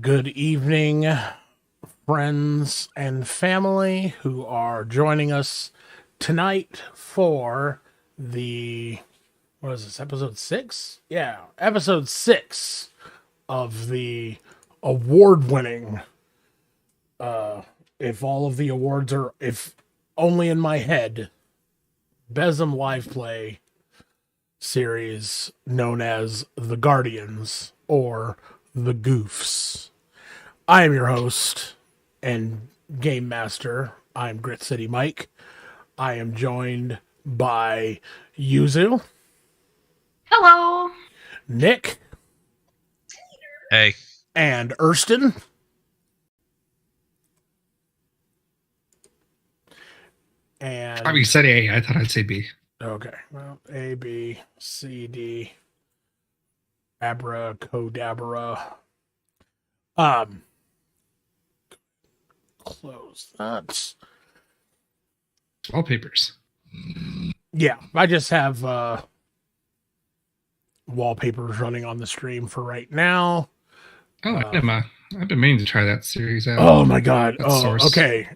Good evening, friends and family who are joining us tonight for the, what is this, episode 6? Yeah, episode 6 of the award winning, if all of the awards are, if only in my head, BESM Live Play series known as The Guardians or The Goofs. I am your host and game master. I'm Grit City Mike. I am joined by Yuzu, Hello. Nick, Hey. and Erston. And I mean, you said A. I thought I'd say B. okay, well, A, B, C, D, Abracadabra. Close that. Wallpapers. Yeah, I just have wallpapers running on the stream for right now. Oh, I've been meaning to try that series out. Oh my god. That Oh, source. okay.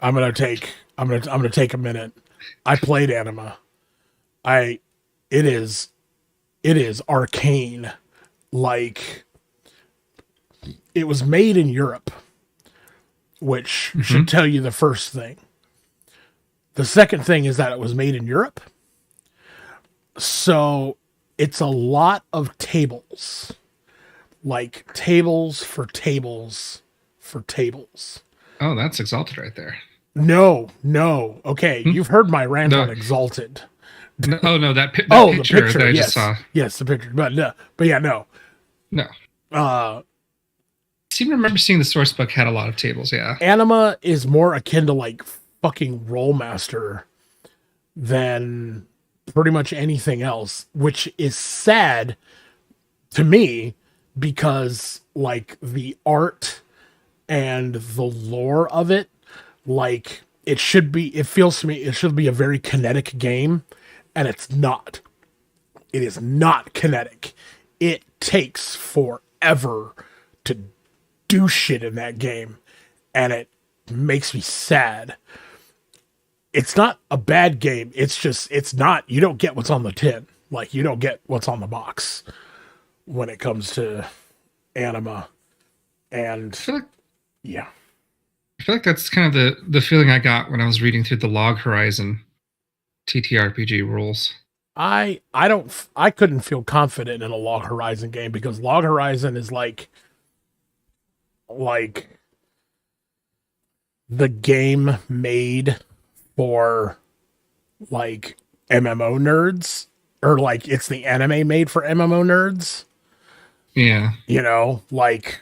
I'm gonna take a minute. I played Anima. It is arcane. Like, it was made in Europe, which should tell you the first thing. The second thing is that it was made in Europe. So it's a lot of tables. Like tables for tables for tables. Oh, that's Exalted right there. No. Okay, you've heard my rant No. on Exalted. No, oh no, that The picture picture. that I Yes, just saw. yes, the picture. But yeah, no. No, Uh, I seem to remember seeing the source book had a lot of tables. Yeah. Anima is more akin to like fucking Rollmaster than pretty much anything else, which is sad to me because like the art and the lore of it, like it feels to me it should be a very kinetic game, and it's not. It is not kinetic. It takes forever to do shit in that game, and it makes me sad. It's not a bad game. It's just, you don't get what's on the tin. Like, you don't get what's on the box when it comes to Anima. And yeah. I feel like that's kind of the feeling I got when I was reading through the Log Horizon TTRPG rules. I couldn't feel confident in a Log Horizon game because Log Horizon is like the game made for like MMO nerds, or like it's the anime made for MMO nerds. Yeah. You know, like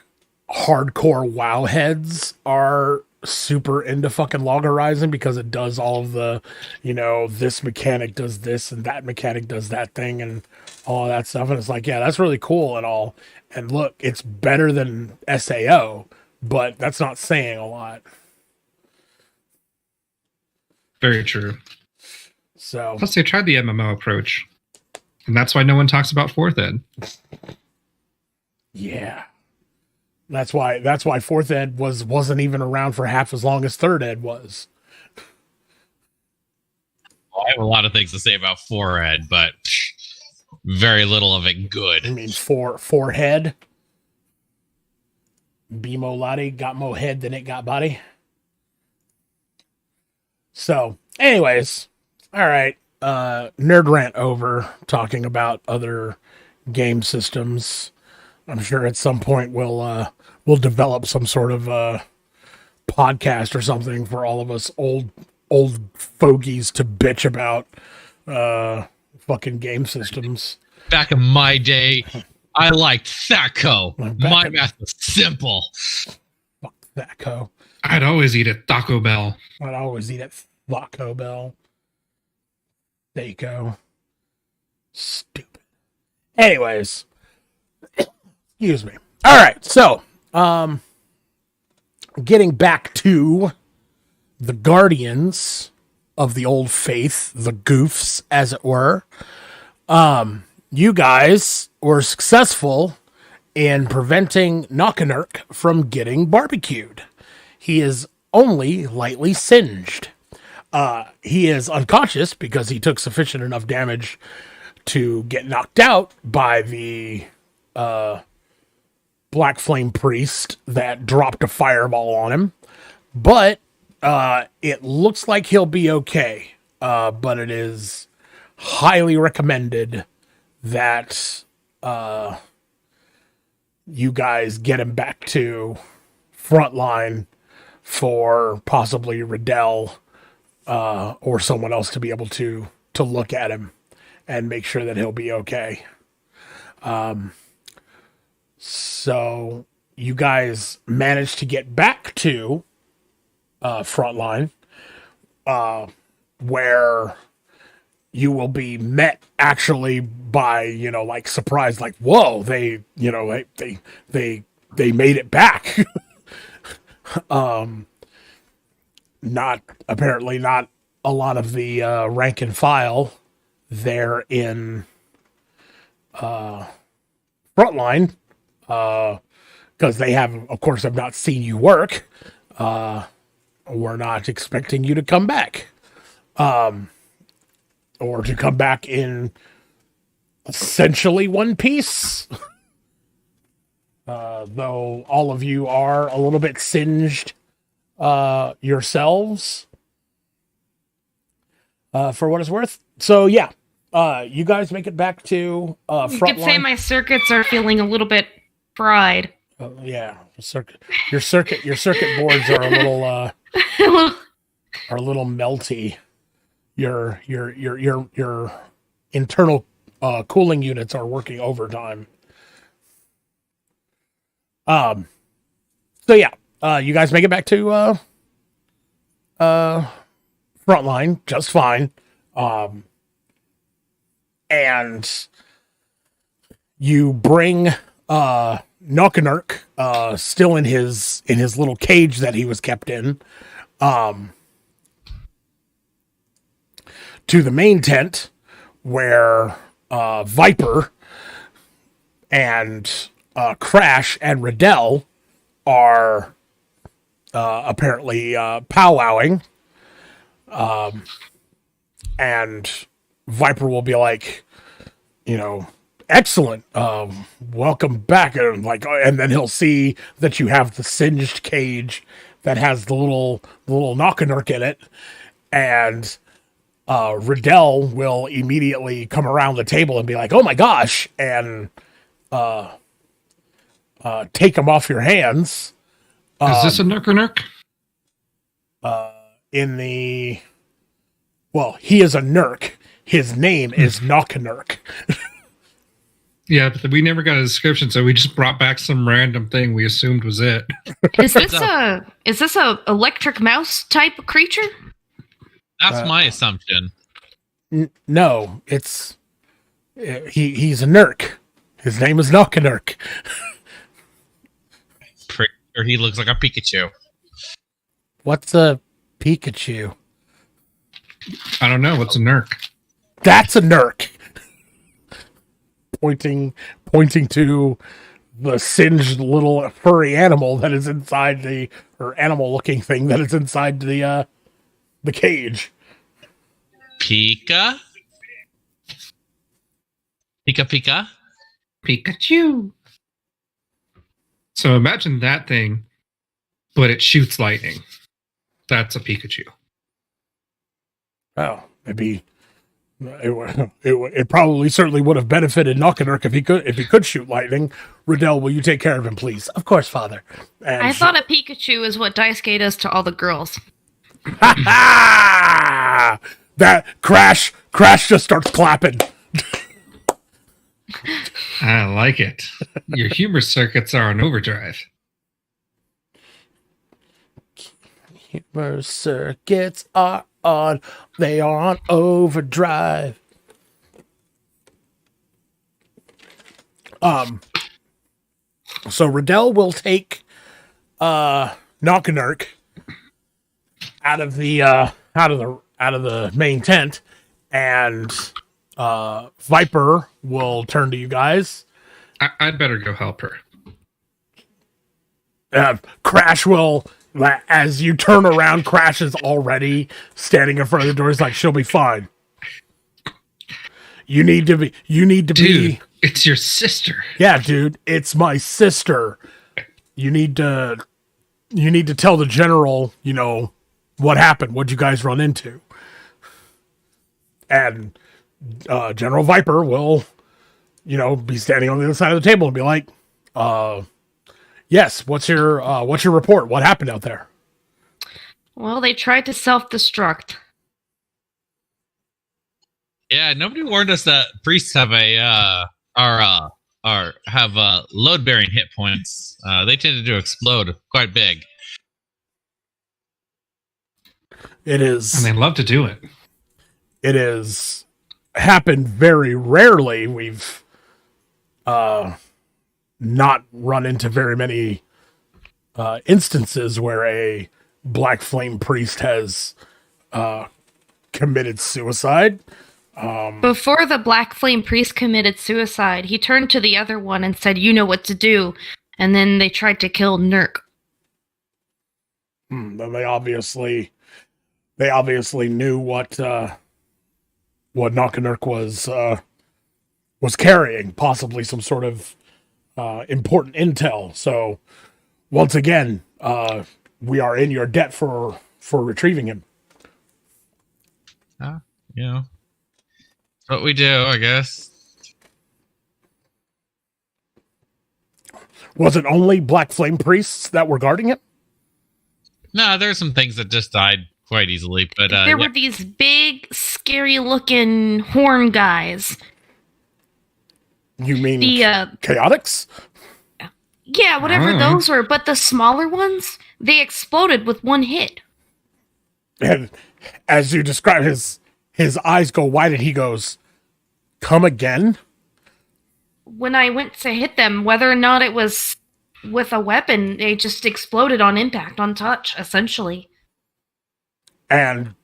hardcore WoW heads are super into fucking Log Horizon because it does all of the, this mechanic does this and that mechanic does that thing and all of that stuff. And it's like, yeah, that's really cool and all. And look, it's better than SAO, but that's not saying a lot. Very true. So Plus, they tried the MMO approach, and that's why no one talks about Fourth Ed. yeah. That's why Fourth Ed wasn't even around for half as long as Third Ed was. Well, I have a lot of things to say about Forehead, but very little of it good. I mean, forehead. Bimo Lottie got more head than it got body. So, anyways, all right. Nerd rant over, talking about other game systems. I'm sure at some point we'll develop some sort of podcast or something for all of us old fogies to bitch about fucking game systems. Back in my day, I liked THACO. My math was simple. Fuck Thaco. I'd always eat at Taco Bell. I'd always eat at Taco Bell. Thaco. Stupid. Anyways. Excuse me. All right, so getting back to the Guardians of the Old Faith, the Goofs, as it were. You guys were successful in preventing Knockanurk from getting barbecued. He is only lightly singed. He is unconscious because he took sufficient enough damage to get knocked out by the Black Flame Priest that dropped a fireball on him. But it looks like he'll be okay. But it is highly recommended that you guys get him back to frontline for possibly Riddell or someone else to be able to look at him and make sure that he'll be okay. So you guys managed to get back to frontline, where you will be met actually by, like surprise, like, whoa, they made it back. Not a lot of the rank and file there in frontline, because they of course have not seen you work. We're not expecting you to come back, or to come back in essentially one piece. Though all of you are a little bit singed yourselves, for what it's worth. So yeah, you guys make it back to You frontline. could say my circuits are feeling a little bit fried. Yeah, your circuit boards are a little melty. Your internal cooling units are working overtime. So yeah, you guys make it back to frontline just fine. And you bring Knockanurk still in his little cage that he was kept in, to the main tent where Viper and Crash and Riddell are apparently powwowing. And Viper will be like, excellent, welcome back, and then he'll see that you have the singed cage that has the little Knockanurk in it, and Riddell will immediately come around the table and be like, oh my gosh, and take him off your hands. Is this a Knockanurk? He is a Nurk. His name is Knockanurk. Yeah, but we never got a description, so we just brought back some random thing we assumed was it. Is this a electric mouse type creature? That's my assumption. No, it's he's a Nurk. His name is Knockanurk. Pretty sure he looks like a Pikachu. What's a Pikachu? I don't know. What's a Nurk? That's a Nurk. Pointing to the singed little furry animal that is inside or animal-looking thing that is inside the cage. Pika? Pika? Pikachu. So imagine that thing, but it shoots lightning. That's a Pikachu. Oh, maybe it probably certainly would have benefited Knockanurk if he could shoot lightning. Riddell, will you take care of him, please? Of course, father. And I thought a Pikachu is what Daisuke does to all the girls. Ha ha! That Crash just starts clapping. I like it. Your humor circuits are on overdrive. Humor circuits are on. They are on overdrive. So Riddell will take Knockanurk out of the main tent, and Viper will turn to you guys. I'd better go help her. Crash will, as you turn around, Crash is already standing in front of the door. He's like, she'll be fine. You need to Dude, be. it's your sister. Yeah, dude, it's my sister. You need to tell the general, what happened, what'd you guys run into? And General Viper will, be standing on the other side of the table and be like, yes, what's your report? What happened out there? Well, they tried to self-destruct. Yeah, nobody warned us that priests have load bearing hit points. They tended to explode quite big. It is, And they love to do it. It has happened very rarely. We've not run into very many instances where a Black Flame priest has committed suicide. Before the Black Flame priest committed suicide, he turned to the other one and said, "You know what to do." And then they tried to kill Nurk. They obviously knew what Nurk was carrying, possibly some sort of important intel. So once again, we are in your debt for retrieving him. What we do, I guess. Was it only Black Flame priests that were guarding it? No, there's some things that just died quite easily, but There were these big, scary-looking horn guys. You mean The chaotics? yeah, whatever those were. But the smaller ones, they exploded with one hit. And as you describe, his eyes go wide and he goes, "Come again?" When I went to hit them, whether or not it was with a weapon, they just exploded on impact, on touch, essentially. And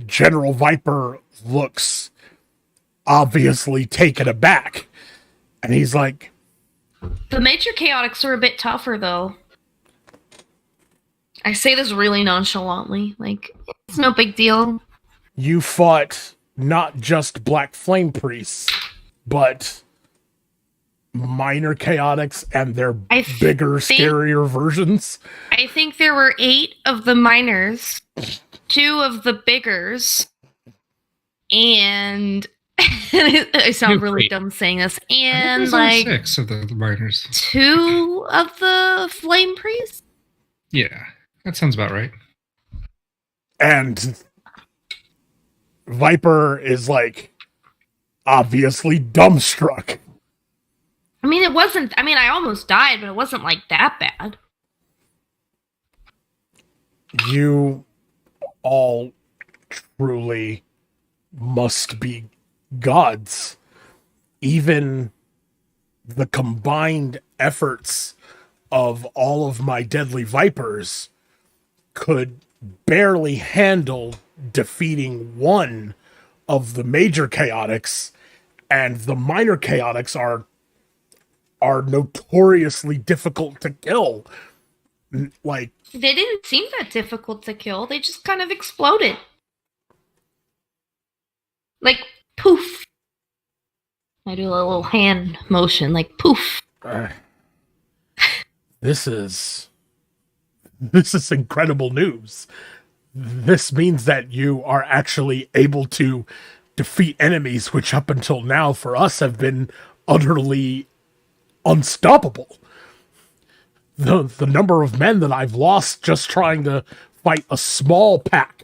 General Viper looks obviously taken aback. And he's like, The major chaotics are a bit tougher, though. I say this really nonchalantly. Like, it's no big deal. you fought not just Black Flame priests, but minor chaotics and their bigger, scarier versions. I think there were 8 of the minors, 2 of the biggers, and I sound really dumb saying this, and like 6 of the miners. 2 of the flame priests. Yeah, that sounds about right. And Viper is like obviously dumbstruck. I mean, it wasn't. I mean, I almost died, but it wasn't like that bad. You all truly must be gods. Even the combined efforts of all of my deadly vipers could barely handle defeating one of the major chaotics, and the minor chaotics are notoriously difficult to kill. Like, They didn't seem that difficult to kill. They just kind of exploded. Like, poof. I do a little hand motion, like poof. This is incredible news. This means that you are actually able to defeat enemies which up until now for us have been utterly unstoppable. The number of men that I've lost just trying to fight a small pack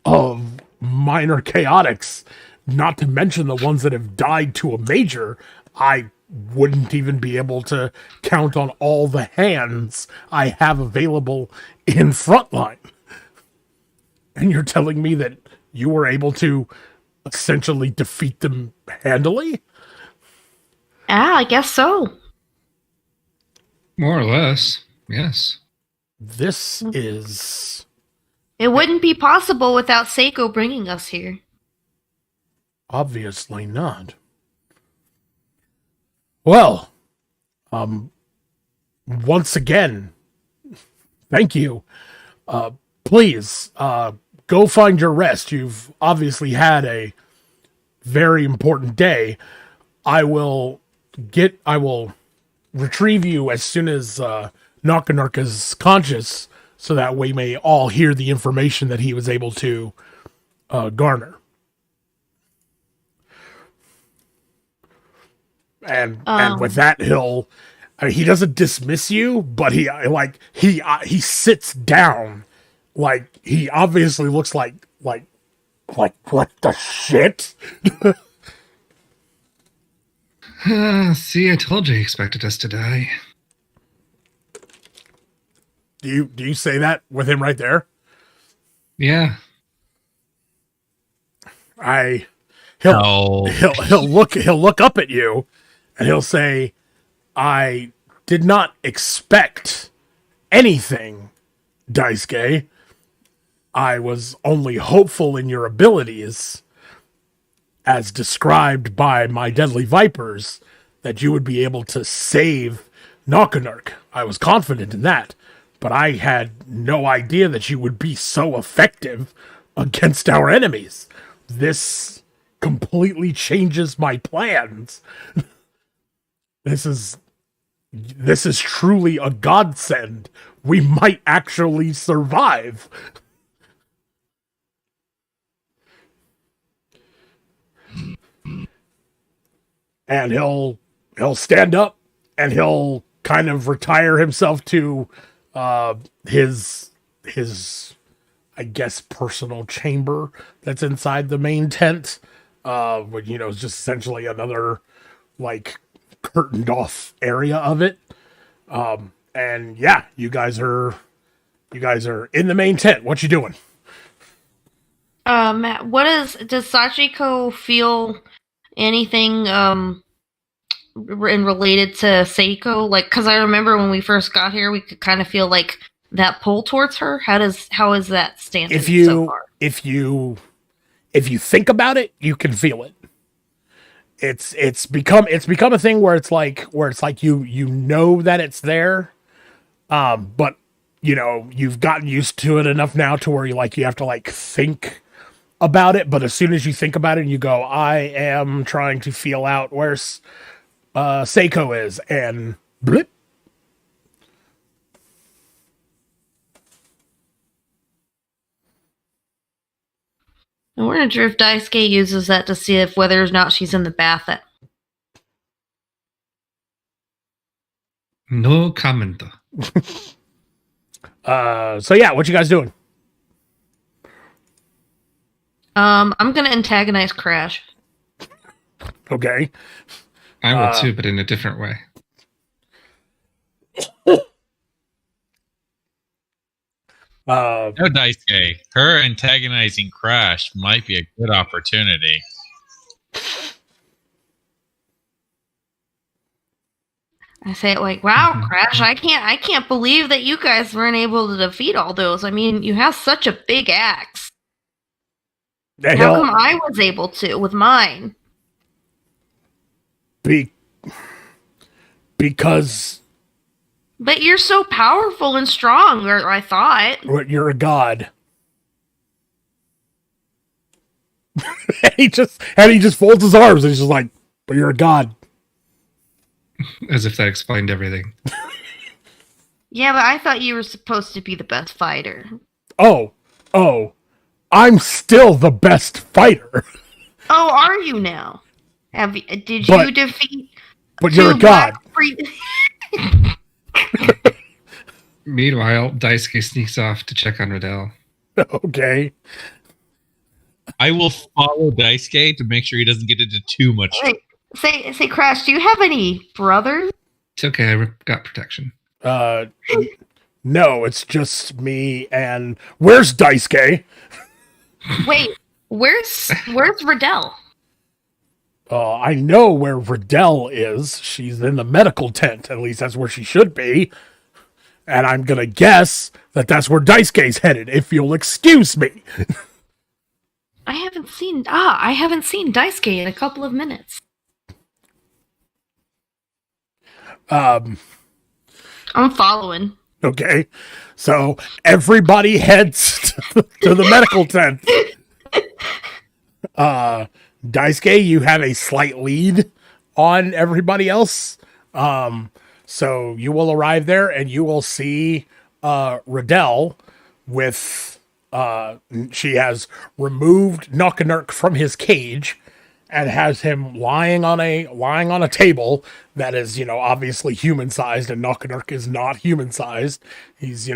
of minor chaotics, not to mention the ones that have died to a major, I wouldn't even be able to count on all the hands I have available in frontline. And you're telling me that you were able to essentially defeat them handily? Ah, I guess so. More or less, yes. This is... It wouldn't be possible without Seiko bringing us here. Obviously not. Well, once again, Thank you. Please, go find your rest. You've obviously had a very important day. I will retrieve you as soon as Knock is conscious, so that we may all hear the information that he was able to garner. And with that, he doesn't dismiss you, but he sits down, like he obviously looks like what the shit. See, I told you he expected us to die. Do you say that with him right there? Yeah. No. He'll look up at you, and he'll say, "I did not expect anything, Daisuke. I was only hopeful in your abilities, as described by my deadly vipers, that you would be able to save Knock. I was confident in that, but I had no idea that you would be so effective against our enemies. This completely changes my plans. This is truly a godsend. We might actually survive." And he'll stand up, and he'll kind of retire himself to his I guess personal chamber that's inside the main tent. But it's just essentially another like curtained off area of it. And yeah, you guys are in the main tent. What you doing? Matt, does Sachiko feel anything related to Seiko? Like, because I remember when we first got here, we could kind of feel like that pull towards her. How is that standing so far? If you think about it, you can feel it. It's become a thing where it's like you know that it's there, but you've gotten used to it enough now to where you have to think about it. But as soon as you think about it and you go, I am trying to feel out where Seiko is, and blip. I wonder if Daisuke uses that to see if whether or not she's in the bath. No comment. So yeah, what you guys doing? I'm gonna antagonize Crash. Okay. I will too, but in a different way. No, Daisuke. Her antagonizing Crash might be a good opportunity. I say it like, wow, Crash, I can't believe that you guys weren't able to defeat all those. I mean, you have such a big axe. How come I was able to with mine? Because... But you're so powerful and strong, or I thought. You're a god. and he just folds his arms and he's just like, but you're a god. As if that explained everything. Yeah, but I thought you were supposed to be the best fighter. Oh, I'm still the best fighter. Oh, are you now? Did you defeat? But you're a god. Meanwhile, Daisuke sneaks off to check on Riddell. Okay. I will follow Daisuke to make sure he doesn't get into too much. Say, Crash, do you have any brothers? It's okay, I got protection. No, it's just me and... Where's Daisuke? Wait, where's Riddell? I know where Riddell is. She's in the medical tent. At least that's where she should be. And I'm gonna guess that that's where Daisuke's headed, if you'll excuse me. I haven't seen Daisuke in a couple of minutes. I'm following. Okay, so everybody heads to the medical tent. Daisuke, you have a slight lead on everybody else. So you will arrive there and you will see Riddell with she has removed Knock from his cage and has him lying on a table that is, obviously human sized, and Knock is not human sized. He's,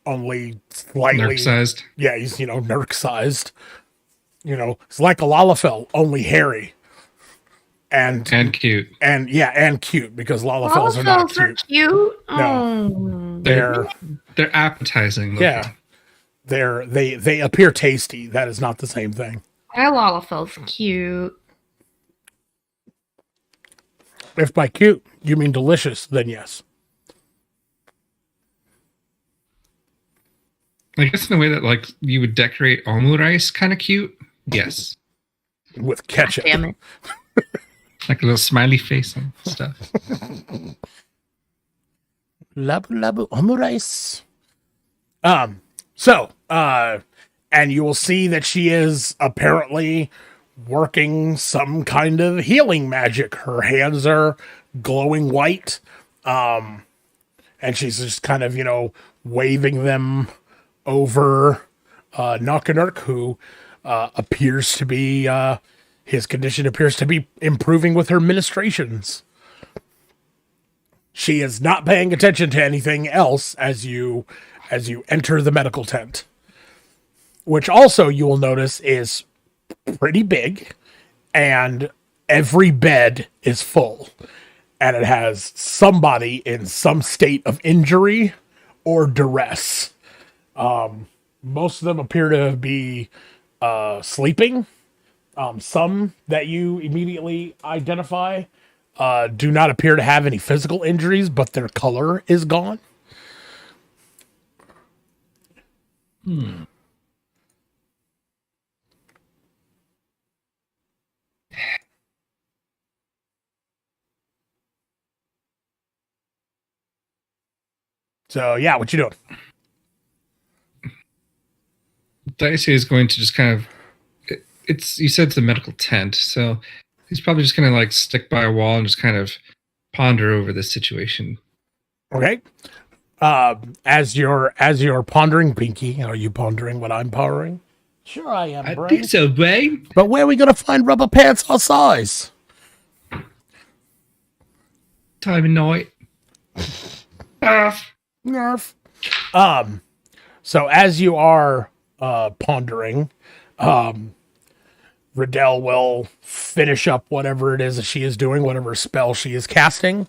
only slightly Nerk sized. Yeah, he's, Nurk sized. It's like a Lalafell, only hairy. And cute. And cute, because Lalafells are not cute. Cute. No. Oh. They're appetizing looking. Yeah. They appear tasty. That is not the same thing. My Lalafell's cute. If by cute you mean delicious, then yes. I guess in the way that like you would decorate omurice, kind of cute. Yes. With ketchup. God damn it. Like a little smiley face and stuff. Labu labu omurice. And you will see that she is apparently working some kind of healing magic. Her hands are glowing white. And she's just kind of, waving them over Knock, who appears to be his condition appears to be improving with her ministrations. She is not paying attention to anything else as you enter the medical tent, which also you will notice is pretty big, and every bed is full, and it has somebody in some state of injury or duress. Most of them appear to be sleeping. Some that you immediately identify do not appear to have any physical injuries, but their color is gone. So yeah, what you doing? Dicey is going to just kind of you said it's a medical tent, so he's probably just gonna like stick by a wall and just kind of ponder over this situation. Okay. As you're pondering, Pinky, are you pondering what I'm pondering? Sure I am, I Brain. think so, Brain. But where are we gonna find rubber pants our size? Time of night. Nerf. So as you are pondering, Riddell will finish up whatever it is that she is doing, whatever spell she is casting.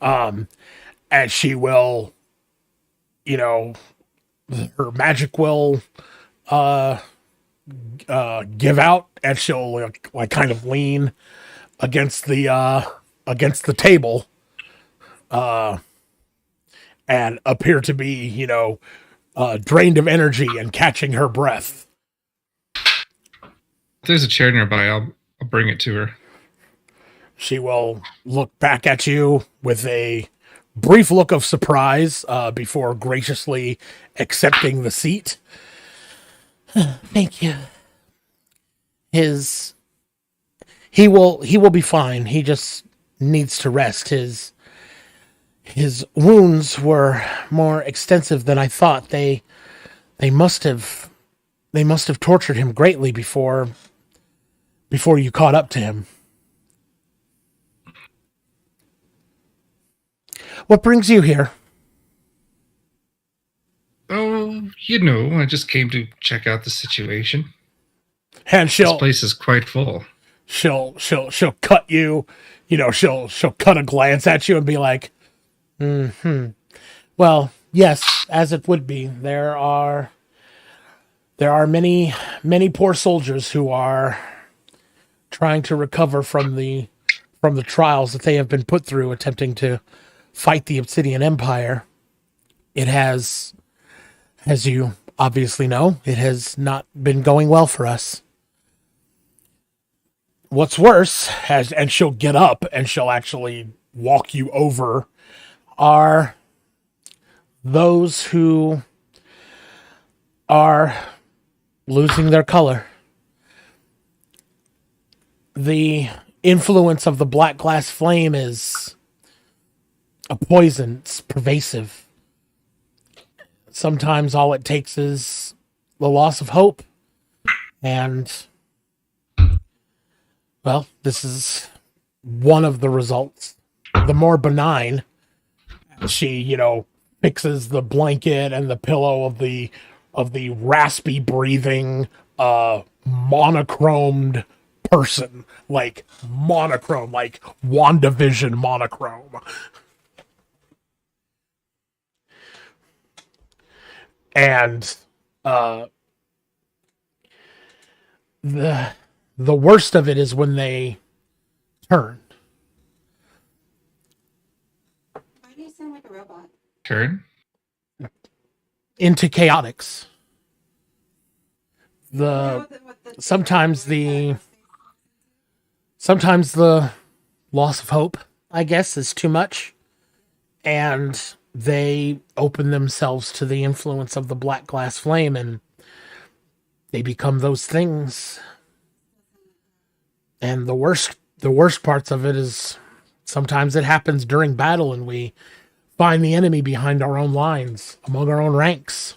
And she will, her magic will give out, and she'll like kind of lean against the table and appear to be, drained of energy and catching her breath. If there's a chair nearby, I'll bring it to her. She will look back at you with a brief look of surprise before graciously accepting the seat. Thank you. He will be fine. He just needs to rest. His wounds were more extensive than I thought. They must have tortured him greatly before you caught up to him. What brings you here? Oh, I just came to check out the situation. And This place is quite full. She'll cut you, she'll cut a glance at you and be like, well, yes, as it would be. There are many poor soldiers who are trying to recover from the trials that they have been put through attempting to fight the Obsidian Empire. It has, as you obviously know, it has not been going well for us. What's worse, and she'll get up and she'll actually walk you over, are those who are losing their color. The influence of the black glass flame is a poison. It's pervasive. Sometimes all it takes is the loss of hope. And, well, this is one of the results. The more benign, she, fixes the blanket and the pillow of the raspy breathing, monochromed person, like monochrome, like WandaVision monochrome. And the worst of it is when they turn. Why do you sound like a robot? Turn? Into chaotics. Sometimes the loss of hope, I guess, is too much, and they open themselves to the influence of the black glass flame, and they become those things. And the worst parts of it is sometimes it happens during battle, and we find the enemy behind our own lines, among our own ranks.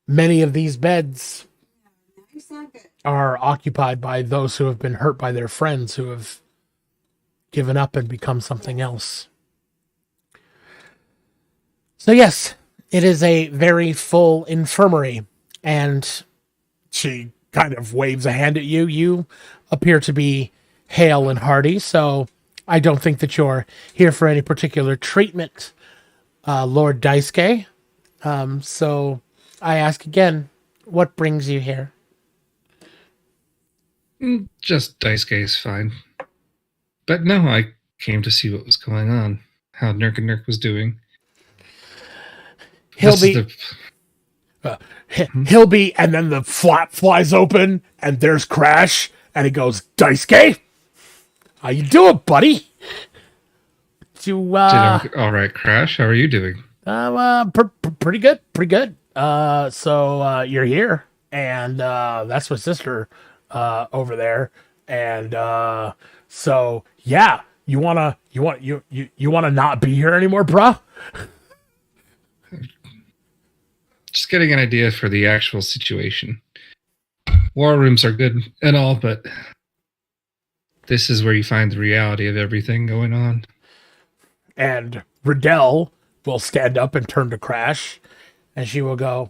Many of these beds are occupied by those who have been hurt by their friends, who have given up and become something else. So yes, it is a very full infirmary, and she kind of waves a hand at you. You appear to be hale and hearty, so I don't think that you're here for any particular treatment, Lord Daisuke. So I ask again, what brings you here? Just Daisuke is fine. But no, I came to see what was going on, how Nurk was doing. He'll be, and then the flap flies open, and there's Crash, and he goes, Daisuke, how you doing, buddy? All right, Crash, how are you doing? Pretty good. So you're here, and that's my sister over there, and so yeah, you wanna not be here anymore, bruh? Just getting an idea for the actual situation. War rooms are good and all, but this is where you find the reality of everything going on. And Riddell will stand up and turn to Crash, and she will go,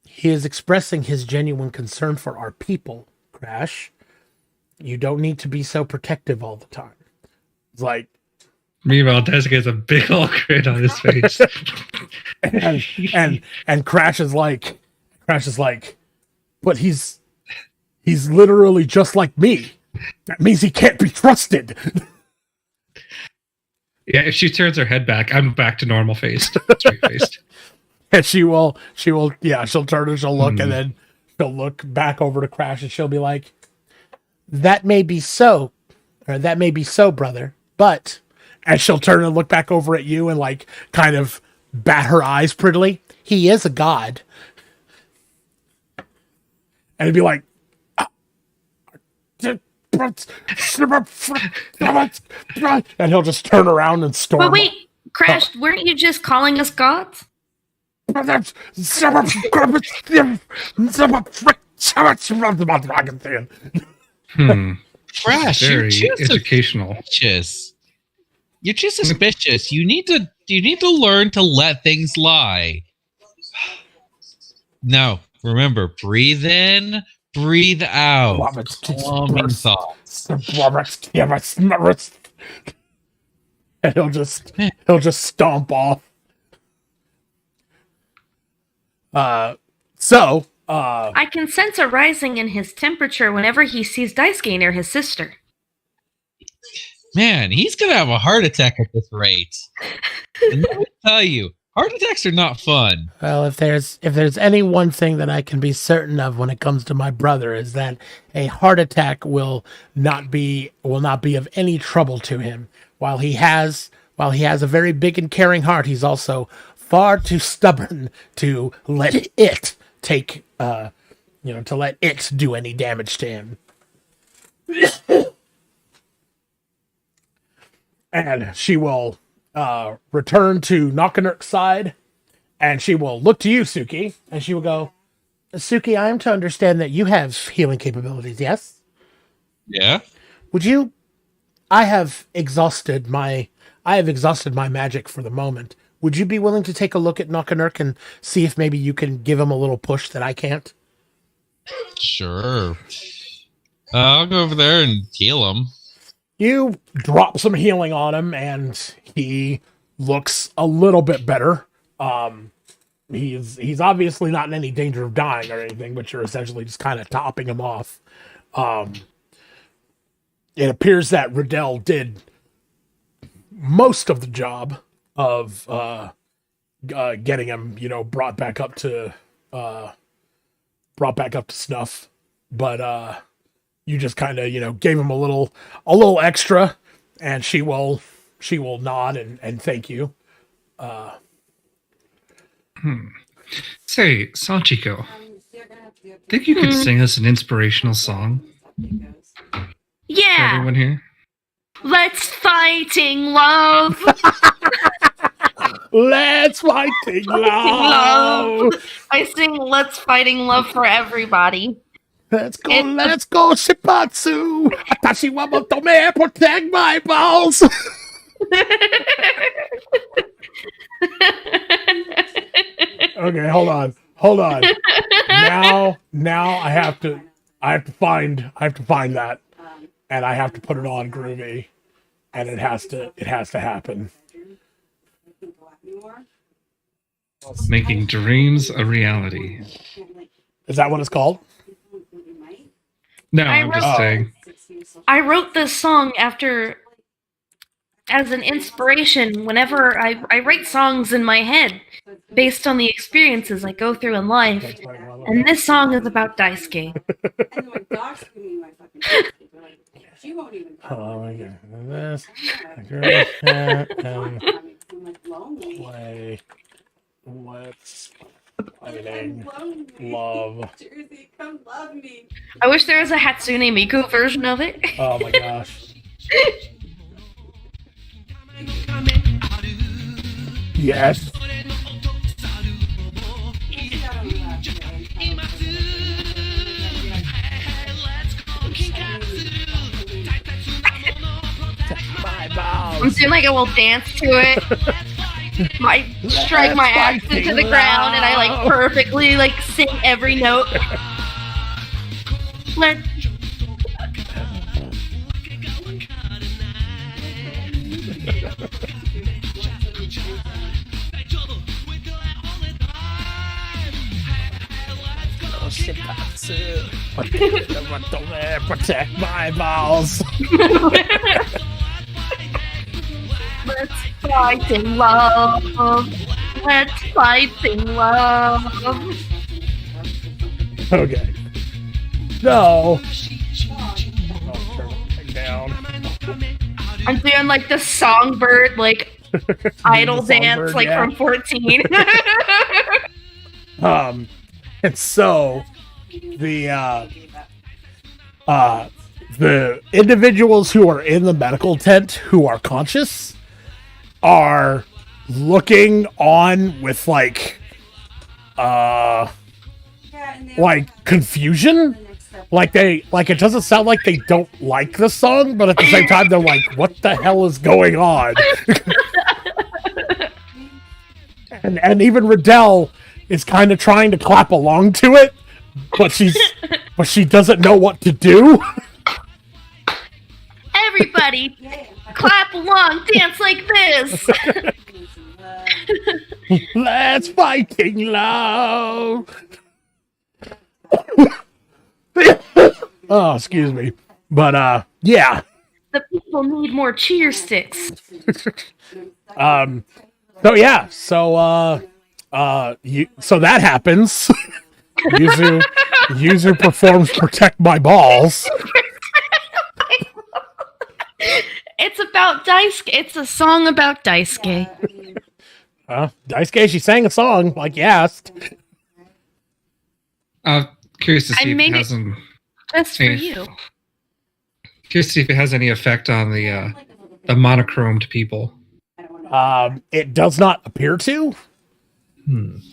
he is expressing his genuine concern for our people, Crash. You don't need to be so protective all the time. It's like, meanwhile, Daisuke has a big old grin on his face. and Crash is like, but he's literally just like me. That means he can't be trusted. Yeah, if she turns her head back, I'm back to normal faced, straight faced. And she'll turn and she'll look, and then she'll look back over to Crash, and she'll be like, that may be so, brother, but, and she'll turn and look back over at you and like kind of bat her eyes prettily. He is a god. And it'd be like, and he'll just turn around and storm. But wait, Crash, weren't you just calling us gods? Crash, very educational. You're too suspicious. You need to learn to let things lie. No, remember, breathe in, breathe out. Calming thoughts. And he'll just stomp off. I can sense a rising in his temperature whenever he sees Daisuke near his sister. Man, he's gonna have a heart attack at this rate. And let me tell you, heart attacks are not fun. Well, if there's any one thing that I can be certain of when it comes to my brother, is that a heart attack will not be of any trouble to him. While he has while he has a very big and caring heart, he's also far too stubborn to let it take, to let it do any damage to him. And she will return to Knockernurk's side, and she will look to you, Suki, and she will go, Suki, I am to understand that you have healing capabilities, yes? Yeah. Would you... I have exhausted my magic for the moment. Would you be willing to take a look at Knockernurk and see if maybe you can give him a little push that I can't? Sure. I'll go over there and heal him. You drop some healing on him, and he looks a little bit better. He's obviously not in any danger of dying or anything, but you're essentially just kind of topping him off. It appears that Riddell did most of the job of getting him, brought back up to snuff, but you just kind of, gave him a little extra, and she will nod and thank you. Say, Sachiko, think you could sing us an inspirational song? Yeah. Everyone here? Let's fighting love. Let's fighting love. I sing Let's Fighting Love for everybody. Let's go, Shipatsu. Atashi wa motome, protect my balls. Okay, hold on. Now I have to find that, and I have to put it on Groovy, and it has to happen. Making dreams a reality. Is that what it's called? No, I'm just saying. I wrote this song as an inspiration whenever I write songs in my head based on the experiences I go through in life. And this song is about Daisuke. Oh my god. This play. Let's fighting love. Come love me. I wish there was a Hatsune Miku version of it. Oh my gosh. Yes. I'm doing like a little dance to it. I strike my axe into the ground and I perfectly sing every note. Protect my balls. Let's fight in love. Let's fight in love. Okay. So. Turn it down. I'm doing the songbird, idol dance, yeah. from 14. And so the individuals who are in the medical tent who are conscious are looking on with confusion. It doesn't sound like they don't like the song, but at the same time they're like, what the hell is going on? and even Riddell is kind of trying to clap along to it, but she doesn't know what to do. Everybody, clap along, dance like this. Let's fighting love. Oh, excuse me. But yeah. The people need more cheer sticks. So yeah, so that happens. User performs Protect My Balls. It's about Daisuke. It's a song about Daisuke. Daisuke, she sang a song, like you asked. Curious to see if it made has it just for you. Curious to see if it has any effect on the monochromed people. It does not appear to.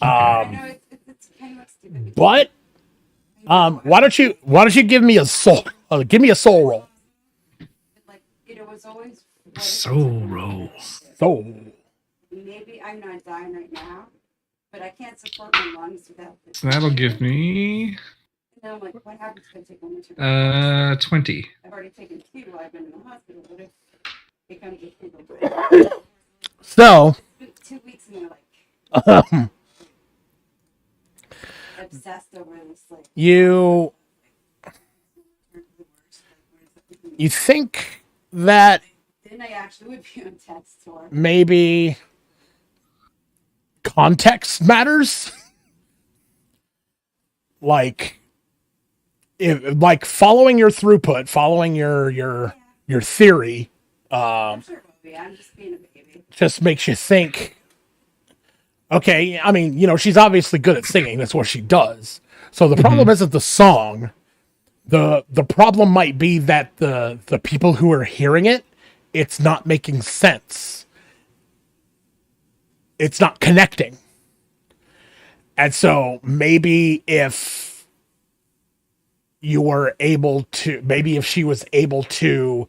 Okay. But why don't you give me a soul roll? Soul roll. Soul. Maybe I'm not dying right now, but I can't support my lungs without this. So that'll give me And then I'm like, what happens if I take one or two? 20. I've already taken 2. I've been in the hospital. What if it comes to 2? So, It's been 2 weeks and they're like obsessed over this. Like, you think that then I actually would be on text tour. maybe context matters? Like following your throughput, following your theory, I'm sure it will be. I'm just being a baby. just makes you think, okay, I mean, she's obviously good at singing. That's what she does. So the problem isn't the song. The problem might be that the people who are hearing it, it's not making sense. It's not connecting. And so maybe if you were able to, maybe if she was able to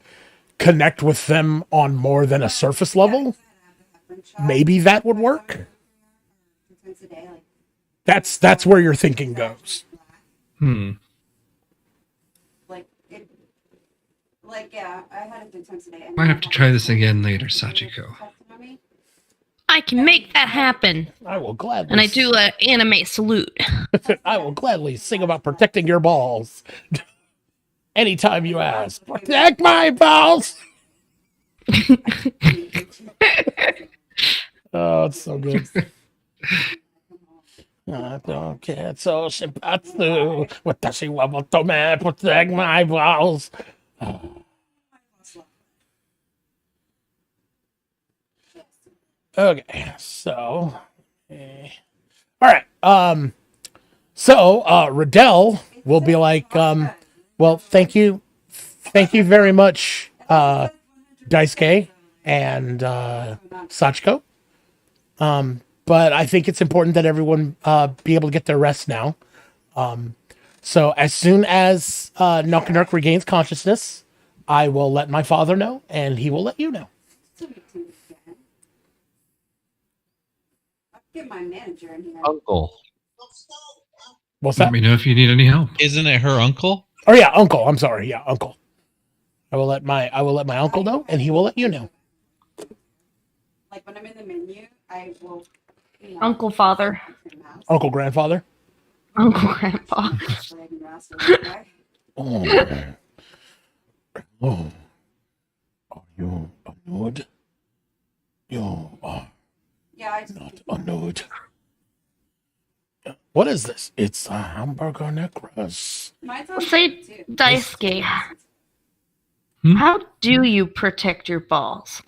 connect with them on more than a surface level, maybe that would work. That's where your thinking goes. Yeah, I had it 10 times a day. Might have to try this again later, Sachiko. I can make that happen. I will gladly. And I do an anime salute. I will gladly sing about protecting your balls. Anytime you ask. Protect my balls! Oh, it's so good. I don't care, so shimpatsu. Watashi wa motome, protect my balls. Okay, so all right. So Riddell will be like, well, thank you very much, Daisuke and Sachiko. But I think it's important that everyone be able to get their rest now. So as soon as Nulkanurk regains consciousness, I will let my father know, and he will let you know. Get my manager in here. Uncle. What's that? Let me know if you need any help. Isn't it her uncle? Oh yeah, uncle. I'm sorry. Yeah, uncle. I will let my uncle know, and he will let you know. Like when I'm in the menu, I will. Uncle father. Uncle grandfather. Uncle grandpa. Oh. Oh. Are you a node? You are not a node. What is this? It's a hamburger necklace. Say, Daisuke, how do you protect your balls?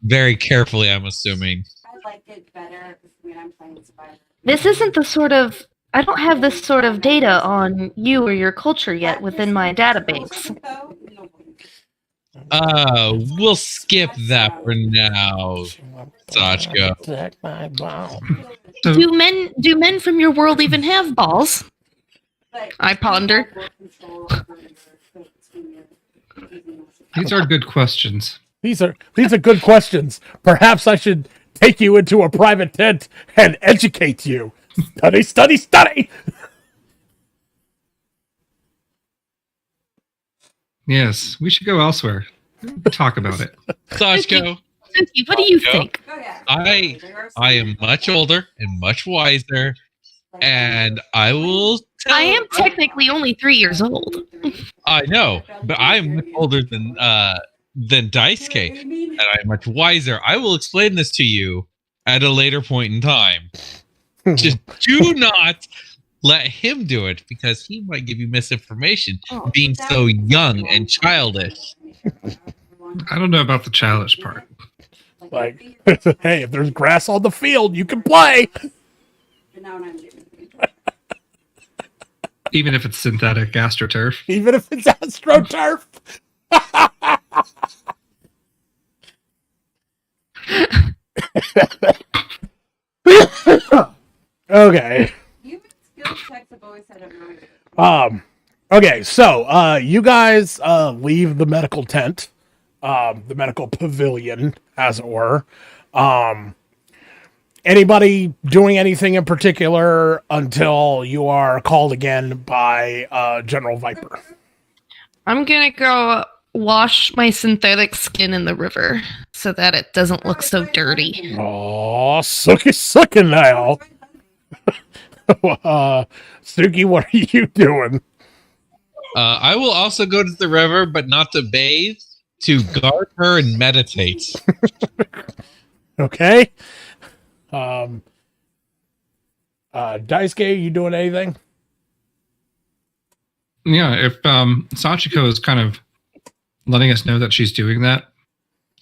Very carefully, I'm assuming. I like it better when I'm playing Spider. This isn't the sort of... I don't have this sort of data on you or your culture yet within my database. We'll skip that for now, Sachiko. Do men from your world even have balls? I ponder. These are good questions. These are good questions. Perhaps I should take you into a private tent and educate you. Study. Yes, we should go elsewhere. Talk about it. Sachiko, What do you think? I am much older and much wiser, and I will tell... I am technically only 3 years old. I know, but I am much older than Daisuke, and I'm much wiser. I will explain this to you at a later point in time. Just do not let him do it because he might give you misinformation, being so young and childish. I don't know about the childish part. Like, hey, if there's grass on the field, you can play. Even if it's synthetic astroturf. Even if it's astroturf. Okay. Okay, so you guys leave the medical tent, the medical pavilion, as it were. Anybody doing anything in particular until you are called again by General Viper? I'm gonna go wash my synthetic skin in the river so that it doesn't look so dirty. Oh, sucky now. Suki, what are you doing? I will also go to the river, but not to bathe, to guard her and meditate. Okay. Daisuke, you doing anything? Yeah, if Sachiko is kind of letting us know that she's doing that,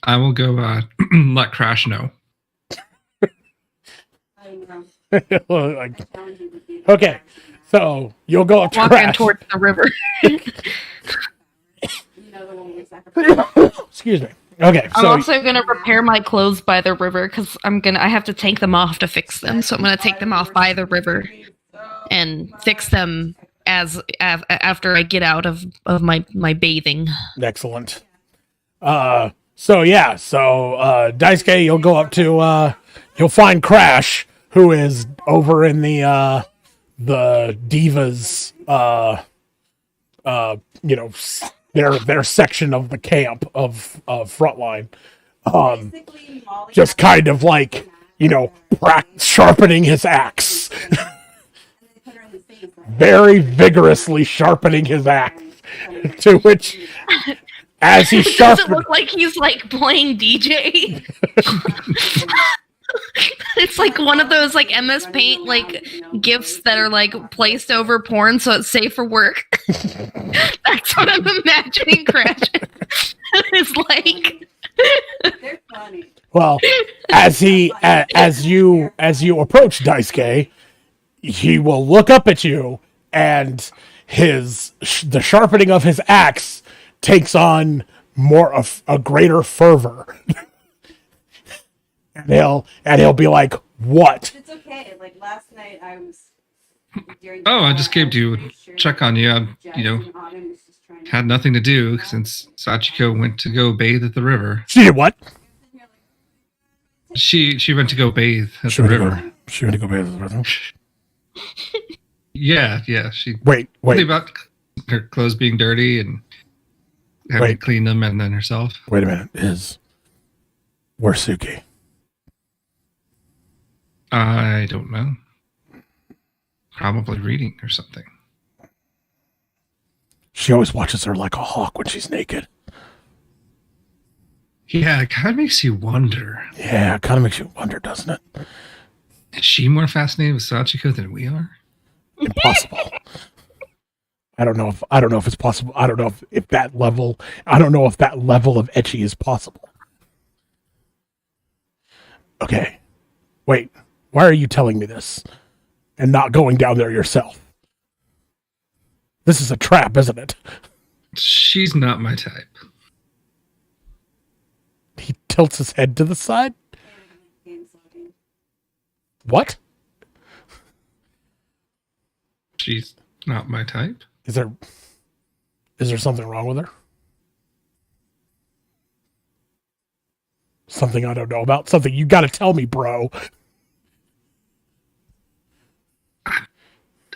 I will go let Crash know. Like, okay, so you'll go up to Walking Crash. towards the river. Excuse me. Okay, I'm so also gonna repair my clothes by the river because I have to take them off to fix them. So I'm gonna take them off by the river and fix them after I get out of my bathing. excellent. So Daisuke, you'll go up to you'll find Crash, who is over in the divas their section of the camp of Frontline. Just kind of like, sharpening his axe. Very vigorously sharpening his axe. To which, as he sharpens... Does it look like he's like playing DJ? It's like one of those like MS Paint like gifs that are like placed over porn so it's safe for work. That's what I'm imagining Crash is like. They're funny. Well, as you approach Daisuke, he will look up at you, and the sharpening of his axe takes on more of a greater fervor. And he'll be like, "What?" It's okay. Like last night, I was. I just came to check on you. Had nothing to do since Sachiko went to go bathe at the river. She did what? She went to go bathe at the river. She went to go bathe at the river. Yeah. She wait about her clothes being dirty and having to clean them, and then herself. Wait a minute. Where's Suki? I don't know. Probably reading or something. She always watches her like a hawk when she's naked. Yeah, it kind of makes you wonder. Yeah, it kind of makes you wonder, doesn't it? Is she more fascinated with Sachiko than we are? Impossible. I don't know if it's possible. I don't know if that level of ecchi is possible. Okay. Wait. Why are you telling me this and not going down there yourself? This is a trap, isn't it? She's not my type. He tilts his head to the side. What? She's not my type. Is there something wrong with her? Something I don't know about? Something you gotta tell me, bro.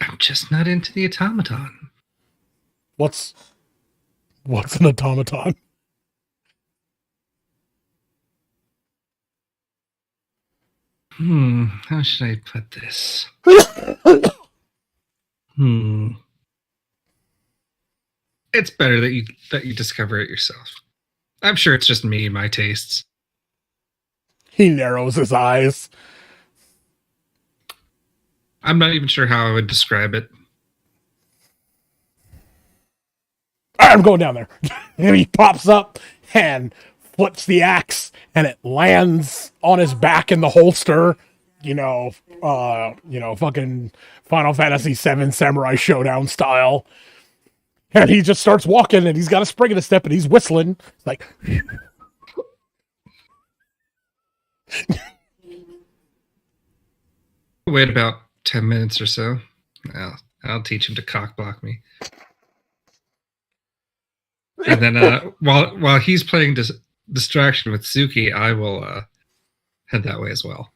I'm just not into the automaton. What's an automaton? How should I put this? It's better that you discover it yourself. I'm sure it's just me and my tastes. He narrows his eyes. I'm not even sure how I would describe it. All right, I'm going down there. And he pops up and flips the axe, and it lands on his back in the holster. Fucking Final Fantasy VII Samurai Showdown style. And he just starts walking, and he's got a spring in his step, and he's whistling. It's like, Wait about 10 minutes or so. I'll teach him to cock block me. And then while he's playing distraction with Suki, I will head that way as well.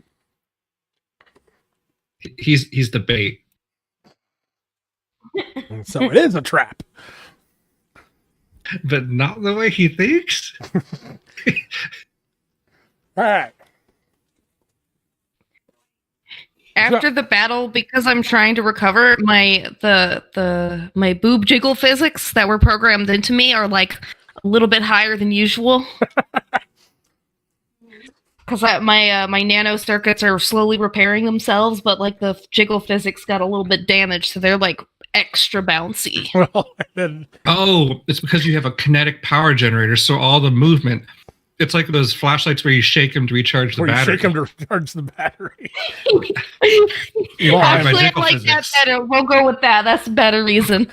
He's the bait. So it is a trap. But not the way he thinks. All right. After the battle, because I'm trying to recover, my boob jiggle physics that were programmed into me are like a little bit higher than usual. Because my nano circuits are slowly repairing themselves, but like the jiggle physics got a little bit damaged, so they're like extra bouncy. Well, it's because you have a kinetic power generator, so all the movement. It's like those flashlights where you shake them to recharge the battery. Shake them to recharge the battery. Actually, I like that better. We'll go with that. That's a better reason.